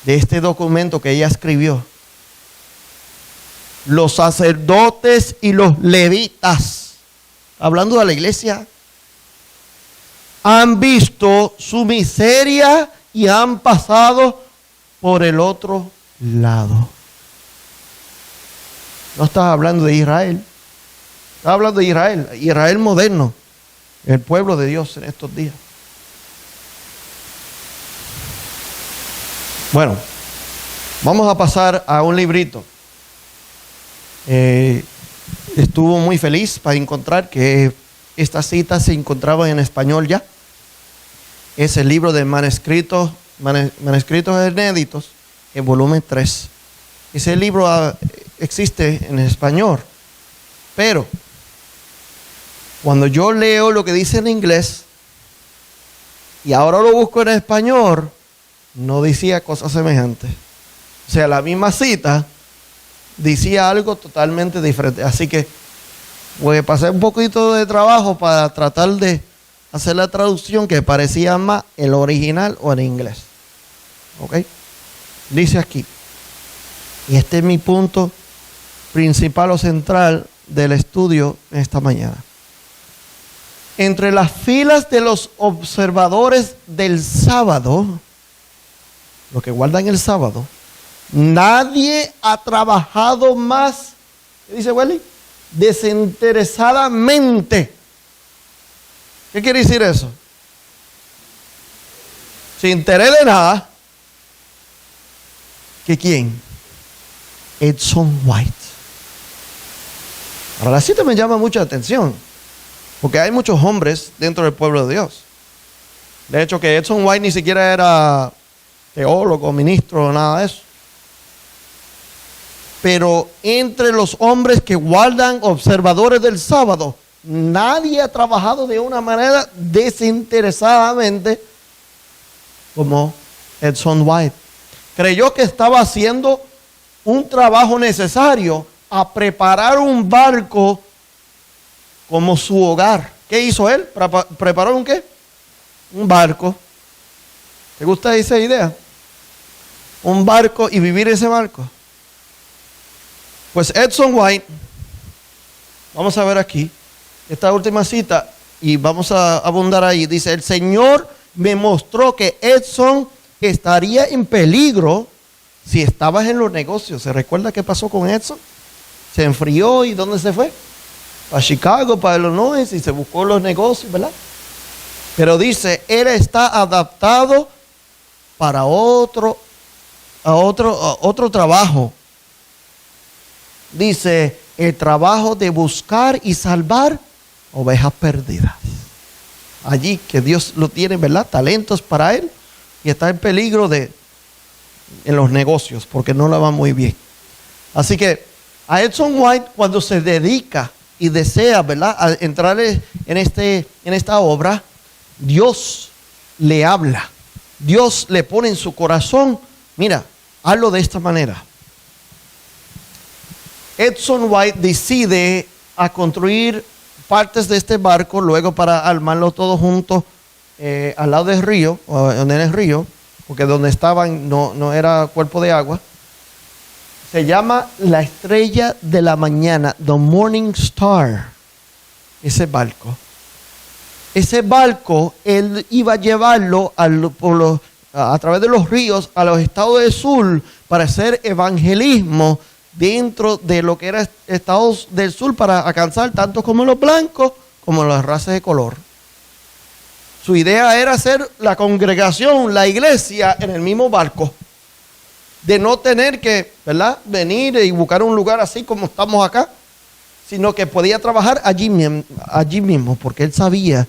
de este documento que ella escribió. Los sacerdotes y los levitas, hablando de la iglesia, han visto su miseria y han pasado por el otro lado. No estás hablando de Israel. Estás hablando de Israel. Israel moderno. El pueblo de Dios en estos días. Bueno, vamos a pasar a un librito. Estuvo muy feliz para encontrar que esta cita se encontraba en español ya. Es el libro de manuscritos inéditos, en volumen 3. Ese libro existe en español, pero cuando yo leo lo que dice en inglés y ahora lo busco en español, no decía cosas semejantes. O sea, la misma cita decía algo totalmente diferente. Así que pues pasé un poquito de trabajo para tratar de hacer la traducción que parecía más el original o en inglés. ¿Ok? Dice aquí, y este es mi punto principal o central del estudio esta mañana. Entre las filas de los observadores del sábado, los que guardan el sábado, nadie ha trabajado más, ¿qué dice Welly? Desinteresadamente. ¿Qué quiere decir eso? Sin interés de nada. ¿Que quién? Edson White. Ahora la cita me llama mucha atención, porque hay muchos hombres dentro del pueblo de Dios. De hecho, que Edson White ni siquiera era teólogo, ministro, nada de eso. Pero entre los hombres que guardan observadores del sábado, nadie ha trabajado de una manera desinteresadamente como Edson White. Creyó que estaba haciendo un trabajo necesario a preparar un barco como su hogar. ¿Qué hizo él? ¿Preparó un qué? Un barco. ¿Te gusta esa idea? Un barco y vivir ese barco. Pues Edson White, vamos a ver aquí, esta última cita, y vamos a abundar ahí. Dice, el Señor me mostró que Edson estaría en peligro si estabas en los negocios. ¿Se recuerda qué pasó con Edson? Se enfrió y ¿dónde se fue? Para Chicago, para Illinois, y se buscó los negocios, ¿verdad? Pero dice, él está adaptado para otro trabajo. Dice, el trabajo de buscar y salvar ovejas perdidas. Allí que Dios lo tiene, ¿verdad? Talentos para él, y está en peligro en los negocios porque no la va muy bien. Así que a Edson White, cuando se dedica y desea, ¿verdad?, a entrar en esta obra, Dios le habla. Dios le pone en su corazón, mira, hazlo de esta manera. Edson White decide a construir partes de este barco, luego para armarlo todo junto al lado del río, o en el río, porque donde estaban no era cuerpo de agua. Se llama la Estrella de la Mañana, The Morning Star, ese barco. Ese barco, él iba a llevarlo a través de los ríos a los estados del sur para hacer evangelismo dentro de lo que era estados del sur para alcanzar tanto como los blancos como las razas de color. Su idea era hacer la congregación, la iglesia en el mismo barco, de no tener que, ¿verdad?, venir y buscar un lugar así como estamos acá, sino que podía trabajar allí mismo, porque él sabía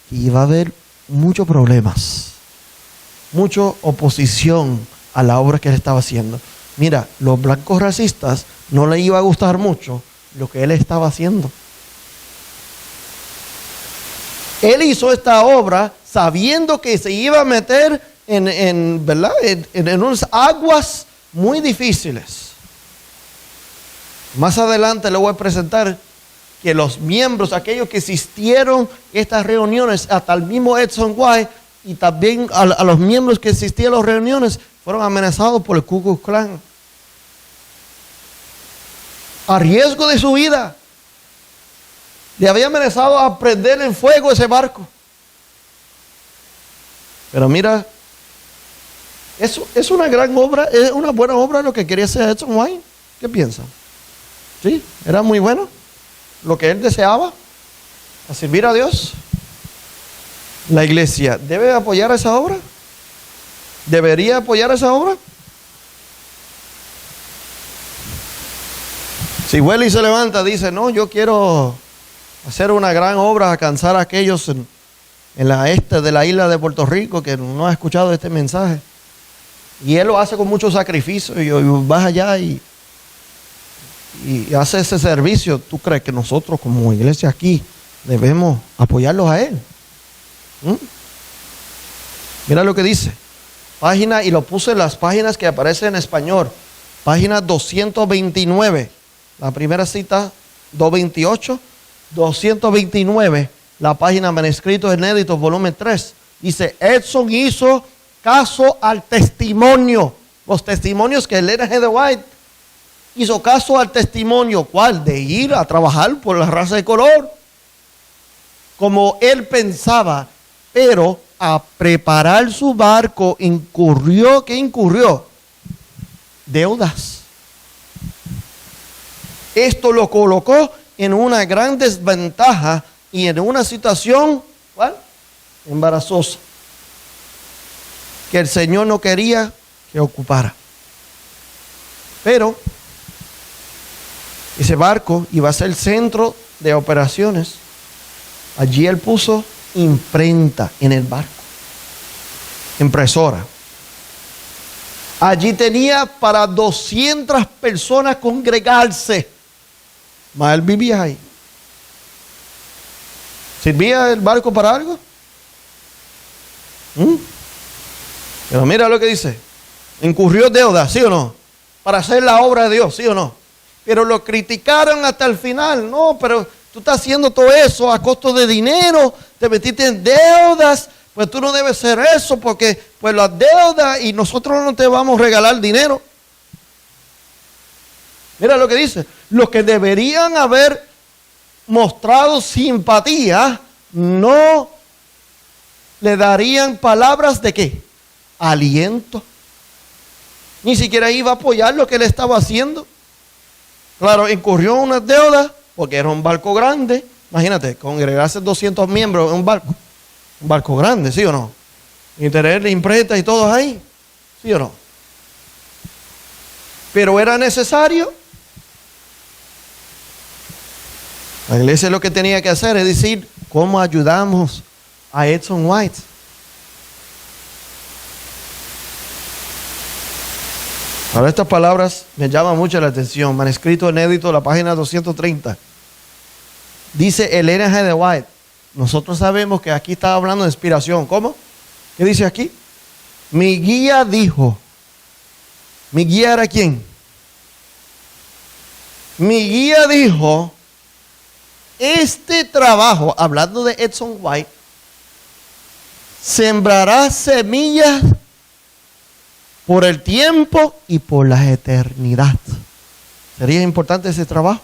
que iba a haber muchos problemas, mucha oposición a la obra que él estaba haciendo. Mira, los blancos racistas no les iba a gustar mucho lo que él estaba haciendo. Él hizo esta obra sabiendo que se iba a meter ¿verdad?, en unas aguas muy difíciles. Más adelante le voy a presentar que los miembros, aquellos que asistieron a estas reuniones, hasta el mismo Edson White y también a los miembros que asistían a las reuniones, fueron amenazados por el Ku Klux Klan. A riesgo de su vida. Le había amenazado a prender en fuego ese barco. Pero mira, es una gran obra, es una buena obra lo que quería hacer Edson White. ¿Qué piensan? Sí, era muy bueno lo que él deseaba, a servir a Dios. La iglesia debe apoyar esa obra. ¿Debería apoyar esa obra? Si Welly se levanta y dice, no, yo quiero hacer una gran obra, alcanzar a aquellos en la este de la isla de Puerto Rico que no ha escuchado este mensaje, y él lo hace con mucho sacrificio, y vas allá y hace ese servicio, ¿tú crees que nosotros como iglesia aquí debemos apoyarlos a él? Mira lo que dice. Página, y lo puse en las páginas que aparecen en español. Página 229. La primera cita, 228. 229. La página manuscrito inédito, volumen 3. Dice, Edson hizo caso al testimonio. Los testimonios que Elena G. White hizo caso al testimonio. ¿Cuál? De ir a trabajar por la raza de color, como él pensaba, pero a preparar su barco incurrió, ¿qué incurrió? Deudas. Esto lo colocó en una gran desventaja y en una situación, ¿cuál?, embarazosa, que el Señor no quería que ocupara. Pero ese barco iba a ser el centro de operaciones. Allí él puso imprenta en el barco, impresora. Allí tenía para 200 personas congregarse. Mas él vivía ahí. ¿Sirvía el barco para algo? Pero mira lo que dice. Incurrió deuda, ¿sí o no? Para hacer la obra de Dios, ¿sí o no? Pero lo criticaron hasta el final. No, pero tú estás haciendo todo eso a costo de dinero, te metiste en deudas, pues tú no debes hacer eso porque pues las deudas y nosotros no te vamos a regalar dinero. Mira lo que dice, los que deberían haber mostrado simpatía no le darían palabras de qué? Aliento. Ni siquiera iba a apoyar lo que él estaba haciendo. Claro, incurrió en unas deudas porque era un barco grande. Imagínate, congregarse 200 miembros en un barco grande, ¿sí o no? Y tener imprenta y todos ahí, ¿sí o no? Pero era necesario. La iglesia lo que tenía que hacer es decir, ¿cómo ayudamos a Edson White? Ahora estas palabras me llaman mucho la atención. Manuscrito inédito, la página 230. Dice Elena G. de White. Nosotros sabemos que aquí está hablando de inspiración. ¿Cómo? ¿Qué dice aquí? Mi guía dijo. ¿Mi guía era quién? Mi guía dijo, este trabajo, hablando de Edson White, sembrará semillas por el tiempo y por la eternidad. ¿Sería importante ese trabajo?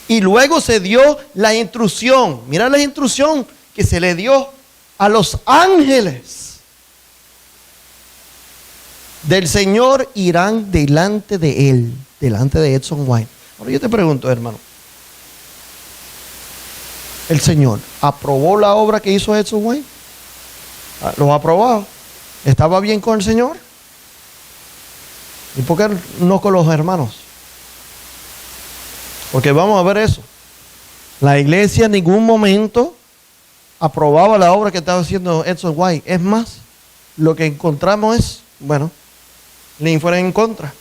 Y luego se dio la instrucción. Mira la instrucción que se le dio a los ángeles del Señor, irán delante de él, delante de Edson White. Ahora yo te pregunto, hermano, ¿el Señor aprobó la obra que hizo Edson White? ¿Lo ha aprobado? ¿Estaba bien con el Señor? ¿Y por qué no con los hermanos? Porque vamos a ver eso. La iglesia en ningún momento aprobaba la obra que estaba haciendo Edson White. Es más, lo que encontramos es, bueno, le fueron en contra.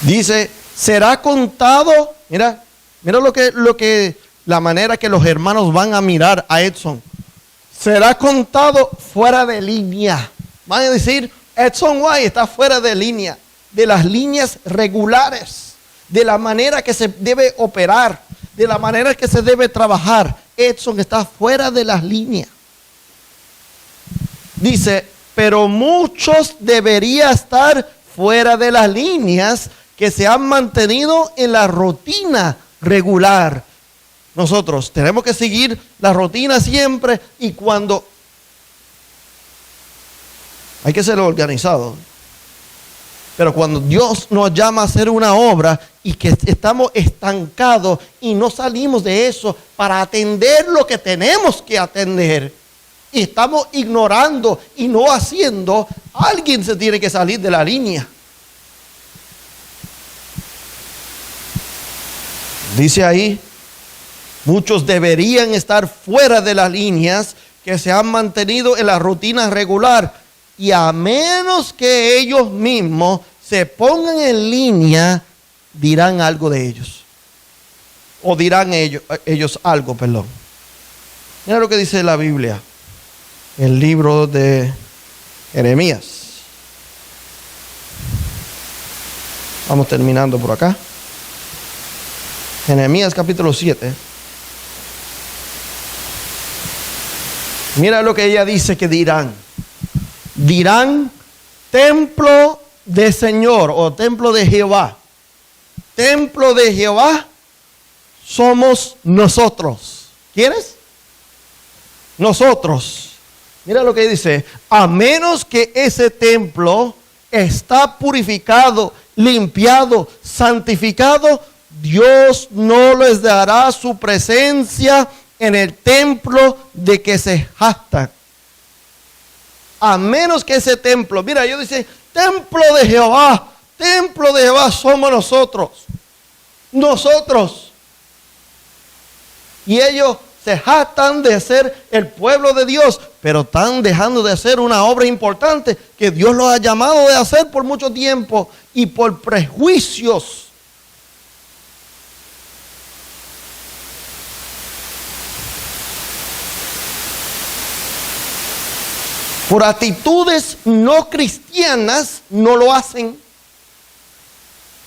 Dice, será contado, mira lo que la manera que los hermanos van a mirar a Edson. Será contado fuera de línea. Van a decir, Edson White está fuera de línea, de las líneas regulares, de la manera que se debe operar, de la manera que se debe trabajar. Edson está fuera de las líneas. Dice, pero muchos deberían estar fuera de las líneas que se han mantenido en la rutina regular. Nosotros tenemos que seguir la rutina siempre, y cuando hay que ser organizado. Pero cuando Dios nos llama a hacer una obra y que estamos estancados y no salimos de eso para atender lo que tenemos que atender, y estamos ignorando y no haciendo, alguien se tiene que salir de la línea. Dice ahí, muchos deberían estar fuera de las líneas que se han mantenido en la rutina regular, y a menos que ellos mismos se pongan en línea, dirán algo de ellos. O dirán ellos algo, perdón. Mira lo que dice la Biblia, el libro de Jeremías. Vamos terminando por acá. Jeremías capítulo 7. Mira lo que ella dice que dirán. Dirán, templo de Señor o templo de Jehová. Templo de Jehová somos nosotros. ¿Quiénes? Nosotros. Mira lo que dice. A menos que ese templo está purificado, limpiado, santificado, Dios no les dará su presencia en el templo de que se jactan. A menos que ese templo, mira, ellos dicen, templo de Jehová somos nosotros. Nosotros. Y ellos se jactan de ser el pueblo de Dios, pero están dejando de hacer una obra importante que Dios los ha llamado de hacer por mucho tiempo, y por prejuicios. Por actitudes no cristianas no lo hacen.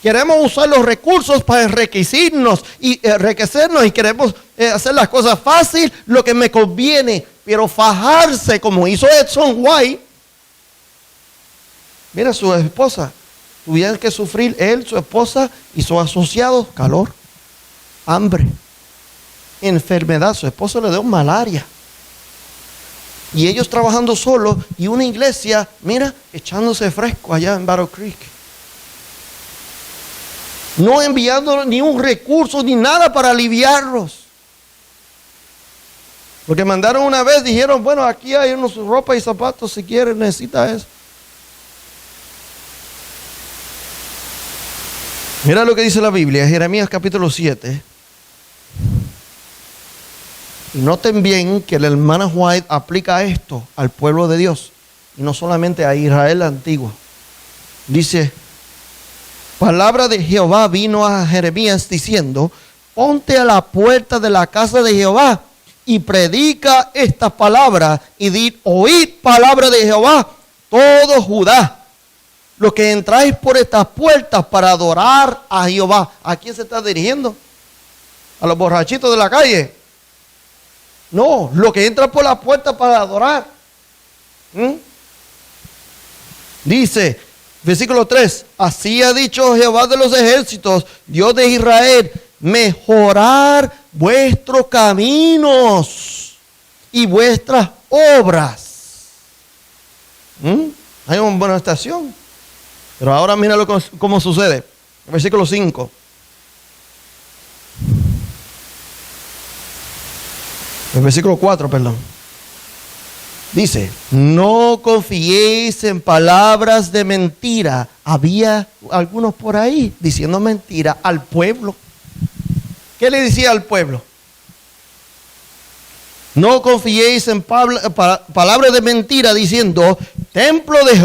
Queremos usar los recursos para enriquecernos y queremos hacer las cosas fácil, lo que me conviene, pero fajarse como hizo Edson White. Mira, su esposa, tuvieron que sufrir él, su esposa y sus asociados calor. hambre, enfermedad. Su esposo le dio malaria. Y ellos trabajando solos y una iglesia, mira, echándose fresco allá en Battle Creek. No enviando ni un recurso ni nada para aliviarlos. Porque mandaron una vez, dijeron, bueno, aquí hay unos ropa y zapatos, si quieres, necesita eso. Mira lo que dice la Biblia, Jeremías capítulo 7. Y noten bien que la hermana White aplica esto al pueblo de Dios y no solamente a Israel antiguo. Dice, palabra de Jehová vino a Jeremías diciendo, ponte a la puerta de la casa de Jehová y predica esta palabra y di, oíd palabra de Jehová, todo Judá, lo que entráis por estas puertas para adorar a Jehová. ¿A quién se está dirigiendo? ¿A los borrachitos de la calle? No, lo que entra por la puerta para adorar. Dice, versículo 3, así ha dicho Jehová de los ejércitos, Dios de Israel, mejorar vuestros caminos y vuestras obras. Hay una buena estación. Pero ahora mira cómo sucede. Versículo 5. El versículo 4, perdón. Dice, no confiéis en palabras de mentira. Había algunos por ahí diciendo mentira al pueblo. ¿Qué le decía al pueblo? No confiéis en palabras de mentira diciendo, templo de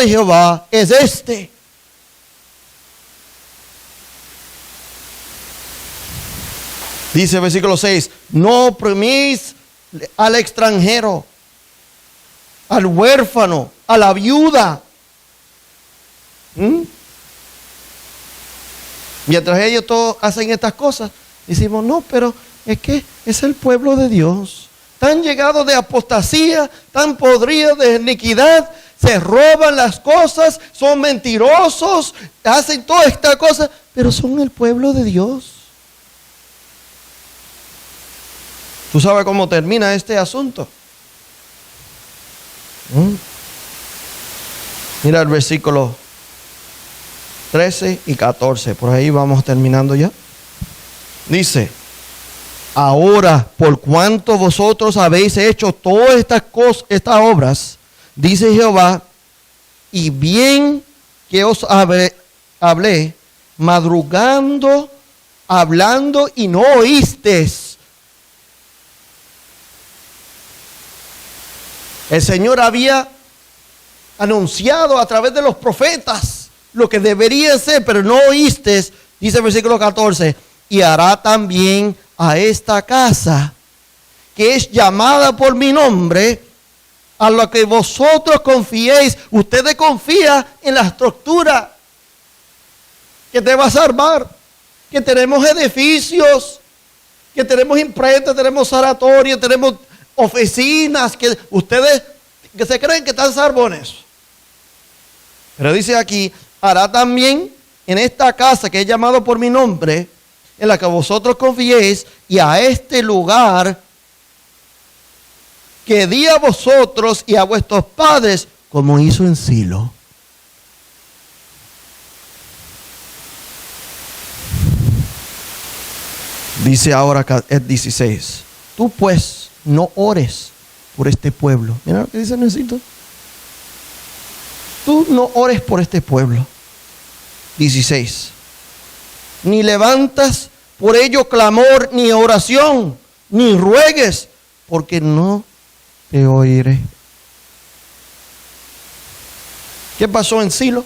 Jehová es este. Dice el versículo 6, no oprimís al extranjero, al huérfano, a la viuda. Mientras ellos todos hacen estas cosas, decimos, no, pero es que es el pueblo de Dios. Tan llegados de apostasía, tan podridos de iniquidad, se roban las cosas, son mentirosos, hacen toda esta cosa, pero son el pueblo de Dios. ¿Tú sabes cómo termina este asunto? Mira el versículo 13 y 14. Por ahí vamos terminando ya. Dice, ahora por cuanto vosotros habéis hecho todas estas obras, dice Jehová, y bien que os hablé, madrugando, hablando y no oísteis. El Señor había anunciado a través de los profetas lo que debería ser, pero no oíste, dice el versículo 14, y hará también a esta casa, que es llamada por mi nombre, a lo que vosotros confiéis. Ustedes confían en la estructura que te va a salvar, que tenemos edificios, que tenemos imprentas, tenemos sanatorios, tenemos oficinas, que ustedes que se creen que están salvos en eso. Pero dice aquí, hará también en esta casa que he llamado por mi nombre, en la que vosotros confiéis, y a este lugar que di a vosotros y a vuestros padres, como hizo en Silo. Dice ahora el 16, tú pues no ores por este pueblo. Mira lo que dice Necesito. Tú no ores por este pueblo. 16. Ni levantas por ello clamor, ni oración, ni ruegues, porque no te oiré. ¿Qué pasó en Silo?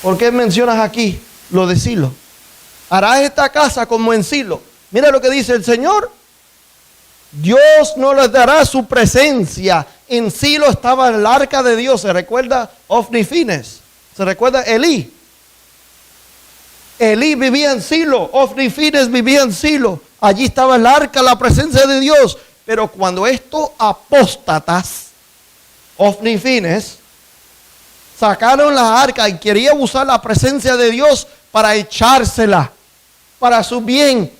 ¿Por qué mencionas aquí lo de Silo? Harás esta casa como en Silo. Mira lo que dice el Señor. Dios no les dará su presencia. En Silo estaba el arca de Dios. ¿Se recuerda Ofni y Fines? ¿Se recuerda Elí? Elí vivía en Silo. Ofni y Fines vivían en Silo. Allí estaba el arca, la presencia de Dios. Pero cuando estos apóstatas, Ofni y Fines, sacaron la arca y querían usar la presencia de Dios para echársela para su bien,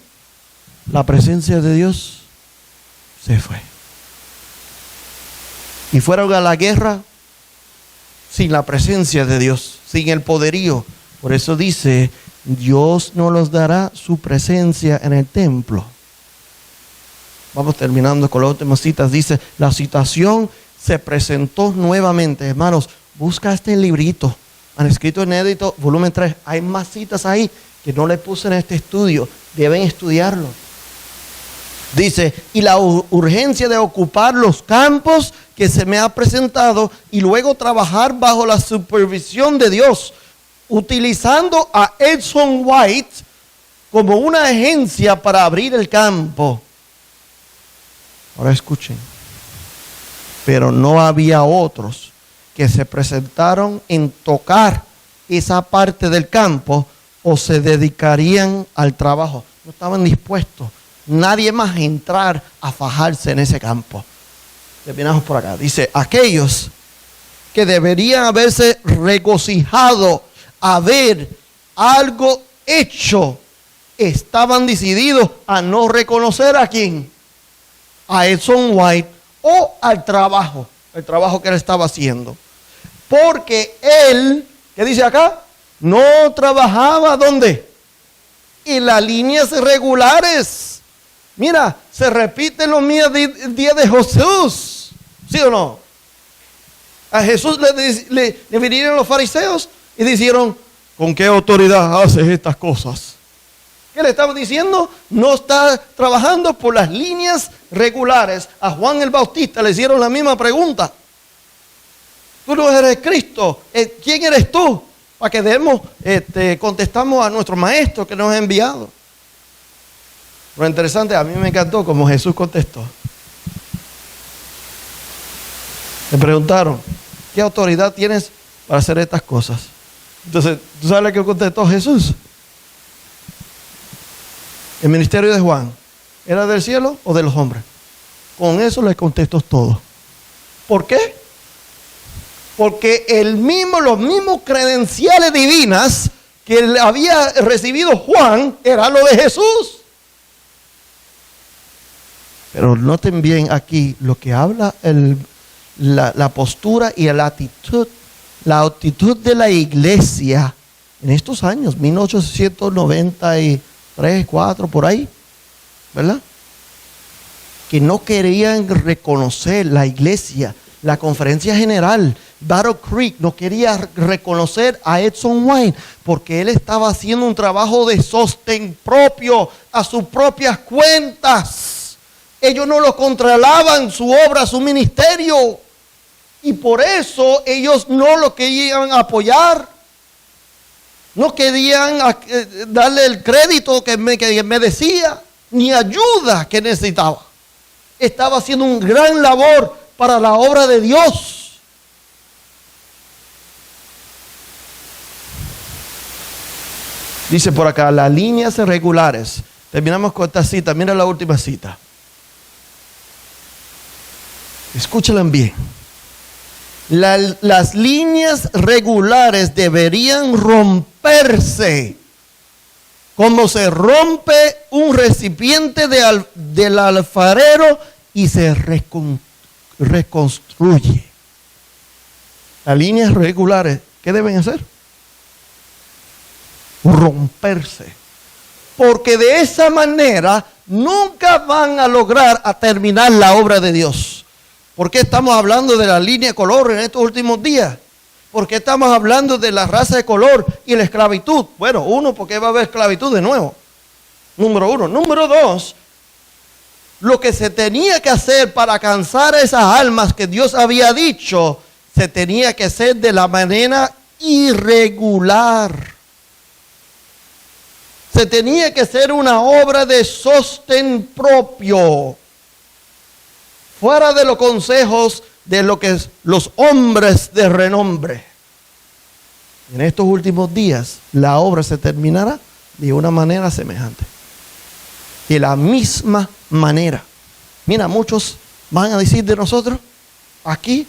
la presencia de Dios se fue. Y fueron a la guerra sin la presencia de Dios, sin el poderío. Por eso dice, Dios no los dará su presencia en el templo. Vamos terminando con las últimas citas. Dice, la situación se presentó nuevamente. Hermanos, busca este librito, manuscrito inédito, volumen 3. Hay más citas ahí que no le puse en este estudio. Deben estudiarlo. Dice, y la urgencia de ocupar los campos que se me ha presentado y luego trabajar bajo la supervisión de Dios, utilizando a Edson White como una agencia para abrir el campo. Ahora escuchen. Pero no había otros que se presentaron en tocar esa parte del campo o se dedicarían al trabajo. No estaban dispuestos. Nadie más a entrar a fajarse en ese campo. Terminamos por acá. Dice, aquellos que deberían haberse regocijado a ver algo hecho, estaban decididos a no reconocer a quién, a Edson White o al trabajo, el trabajo que él estaba haciendo. Porque él, ¿qué dice acá? No trabajaba, ¿dónde? En las líneas regulares. Mira, se repiten los días de Jesús, ¿sí o no? A Jesús le vinieron los fariseos y dijeron, ¿con qué autoridad haces estas cosas? ¿Qué le estaban diciendo? No está trabajando por las líneas regulares. A Juan el Bautista le hicieron la misma pregunta. Tú no eres Cristo, ¿quién eres tú? Para que contestamos a nuestro maestro que nos ha enviado. Lo interesante, a mí me encantó como Jesús contestó. Le preguntaron, ¿qué autoridad tienes para hacer estas cosas? Entonces, ¿tú sabes qué contestó Jesús? El ministerio de Juan, ¿era del cielo o de los hombres? Con eso le contestó todo. ¿Por qué? Porque los mismos credenciales divinas que había recibido Juan, era lo de Jesús. Pero noten bien aquí lo que habla la postura y la actitud de la iglesia en estos años, 1893, 4, por ahí, ¿verdad? Que no querían reconocer la iglesia, la conferencia general, Battle Creek, no quería reconocer a Edson White porque él estaba haciendo un trabajo de sostén propio a sus propias cuentas. Ellos no lo controlaban, su obra, su ministerio. Y por eso ellos no lo querían apoyar. No querían darle el crédito que me decía, ni ayuda que necesitaba. Estaba haciendo un gran labor para la obra de Dios. Dice por acá, las líneas regulares. Terminamos con esta cita. Mira la última cita. Escúchenla bien. Las líneas regulares deberían romperse como se rompe un recipiente del alfarero y se reconstruye. Las líneas regulares, ¿qué deben hacer? Romperse. Porque de esa manera nunca van a lograr terminar la obra de Dios. ¿Por qué estamos hablando de la línea de color en estos últimos días? ¿Por qué estamos hablando de la raza de color y la esclavitud? Bueno, porque va a haber esclavitud de nuevo. Número 1. Número 2, lo que se tenía que hacer para alcanzar esas almas que Dios había dicho, se tenía que hacer de la manera irregular. Se tenía que hacer una obra de sostén propio. Fuera de los consejos de lo que es los hombres de renombre. En estos últimos días, la obra se terminará de una manera semejante. De la misma manera. Mira, muchos van a decir de nosotros, aquí,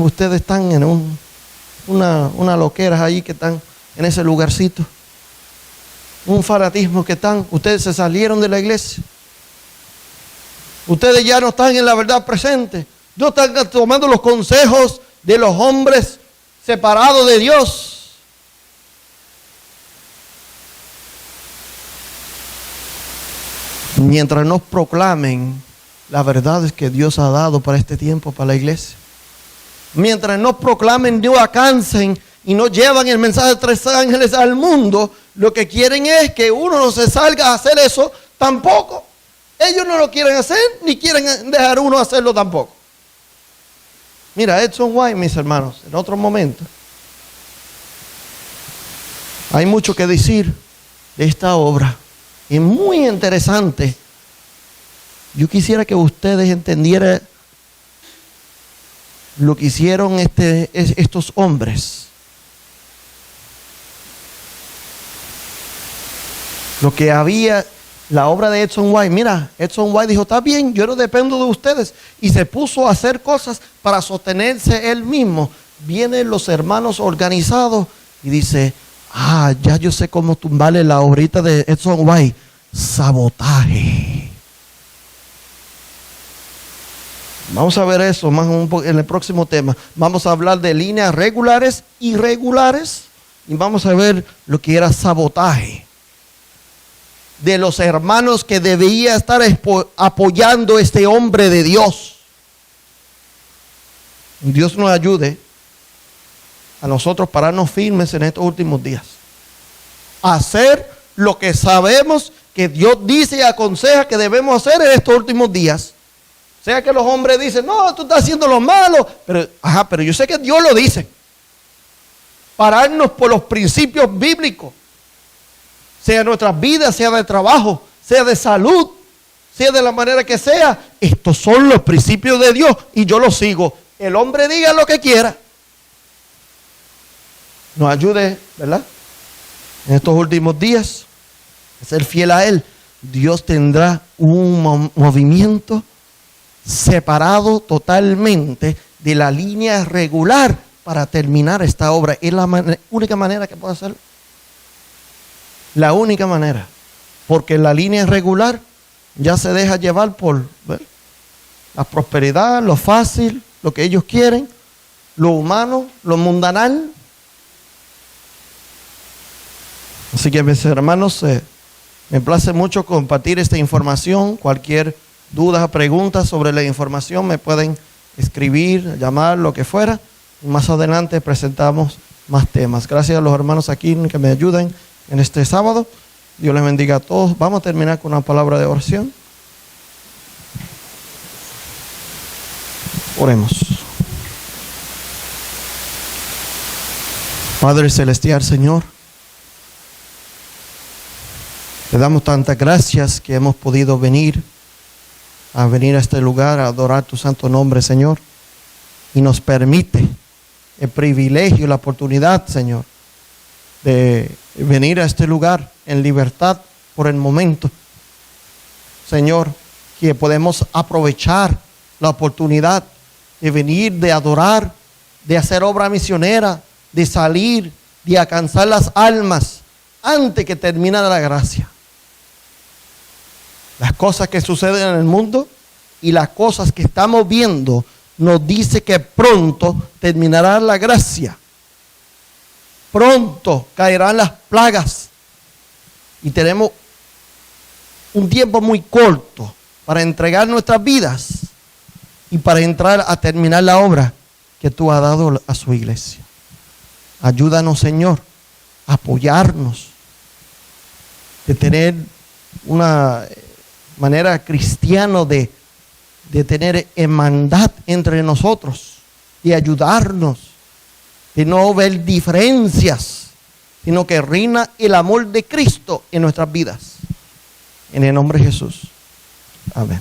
ustedes están en una loquera ahí que están en ese lugarcito. un fanatismo que están. Ustedes se salieron de la iglesia. Ustedes ya no están en la verdad presente. No están tomando los consejos de los hombres separados de Dios. Mientras nos proclamen las verdades que Dios ha dado para este tiempo, para la iglesia. Mientras nos proclamen, no alcancen y no llevan el mensaje de 3 ángeles al mundo, lo que quieren es que uno no se salga a hacer eso tampoco. Ellos no lo quieren hacer, ni quieren dejar uno hacerlo tampoco. Mira, Edson White, mis hermanos, en otro momento. Hay mucho que decir de esta obra. Es muy interesante. Yo quisiera que ustedes entendieran lo que hicieron estos hombres. Lo que había, la obra de Edson White. Mira, Edson White dijo, está bien, yo no dependo de ustedes. Y se puso a hacer cosas para sostenerse él mismo. Vienen los hermanos organizados y dice, ya yo sé cómo tumbarle la obrita de Edson White. Sabotaje. Vamos a ver eso más en el próximo tema. Vamos a hablar de líneas regulares, irregulares, y vamos a ver lo que era sabotaje. De los hermanos que debía estar apoyando a este hombre de Dios. Dios nos ayude a nosotros pararnos firmes en estos últimos días. Hacer lo que sabemos que Dios dice y aconseja que debemos hacer en estos últimos días. O sea que los hombres dicen, no, tú estás haciendo lo malo. Pero yo sé que Dios lo dice. Pararnos por los principios bíblicos. Sea en nuestras vidas, sea de trabajo, sea de salud, sea de la manera que sea. Estos son los principios de Dios y yo los sigo. El hombre diga lo que quiera. Nos ayude, ¿verdad? En estos últimos días, a ser fiel a Él. Dios tendrá un movimiento separado totalmente de la línea regular para terminar esta obra. Es la única manera que puede hacerlo. La única manera. Porque la línea regular ya se deja llevar por la prosperidad, lo fácil, lo que ellos quieren, lo humano, lo mundanal. Así que mis hermanos, me place mucho compartir esta información. Cualquier duda o pregunta sobre la información me pueden escribir, llamar, lo que fuera. Y más adelante presentamos más temas. Gracias a los hermanos aquí que me ayuden en este sábado. Dios les bendiga a todos. Vamos a terminar con una palabra de oración. Oremos. Padre Celestial, Señor, te damos tantas gracias que hemos podido venir a este lugar a adorar tu santo nombre, Señor. Y nos permite el privilegio, la oportunidad, Señor, de venir a este lugar en libertad por el momento. Señor, que podemos aprovechar la oportunidad de venir, de adorar, de hacer obra misionera, de salir, de alcanzar las almas antes que termine la gracia. Las cosas que suceden en el mundo y las cosas que estamos viendo nos dice que pronto terminará la gracia. Pronto caerán las plagas. Y tenemos un tiempo muy corto para entregar nuestras vidas y para entrar a terminar la obra que tú has dado a su iglesia. Ayúdanos, Señor, a apoyarnos, de tener una manera cristiana de tener hermandad entre nosotros y ayudarnos, de no ver diferencias, sino que reina el amor de Cristo en nuestras vidas. En el nombre de Jesús. Amén.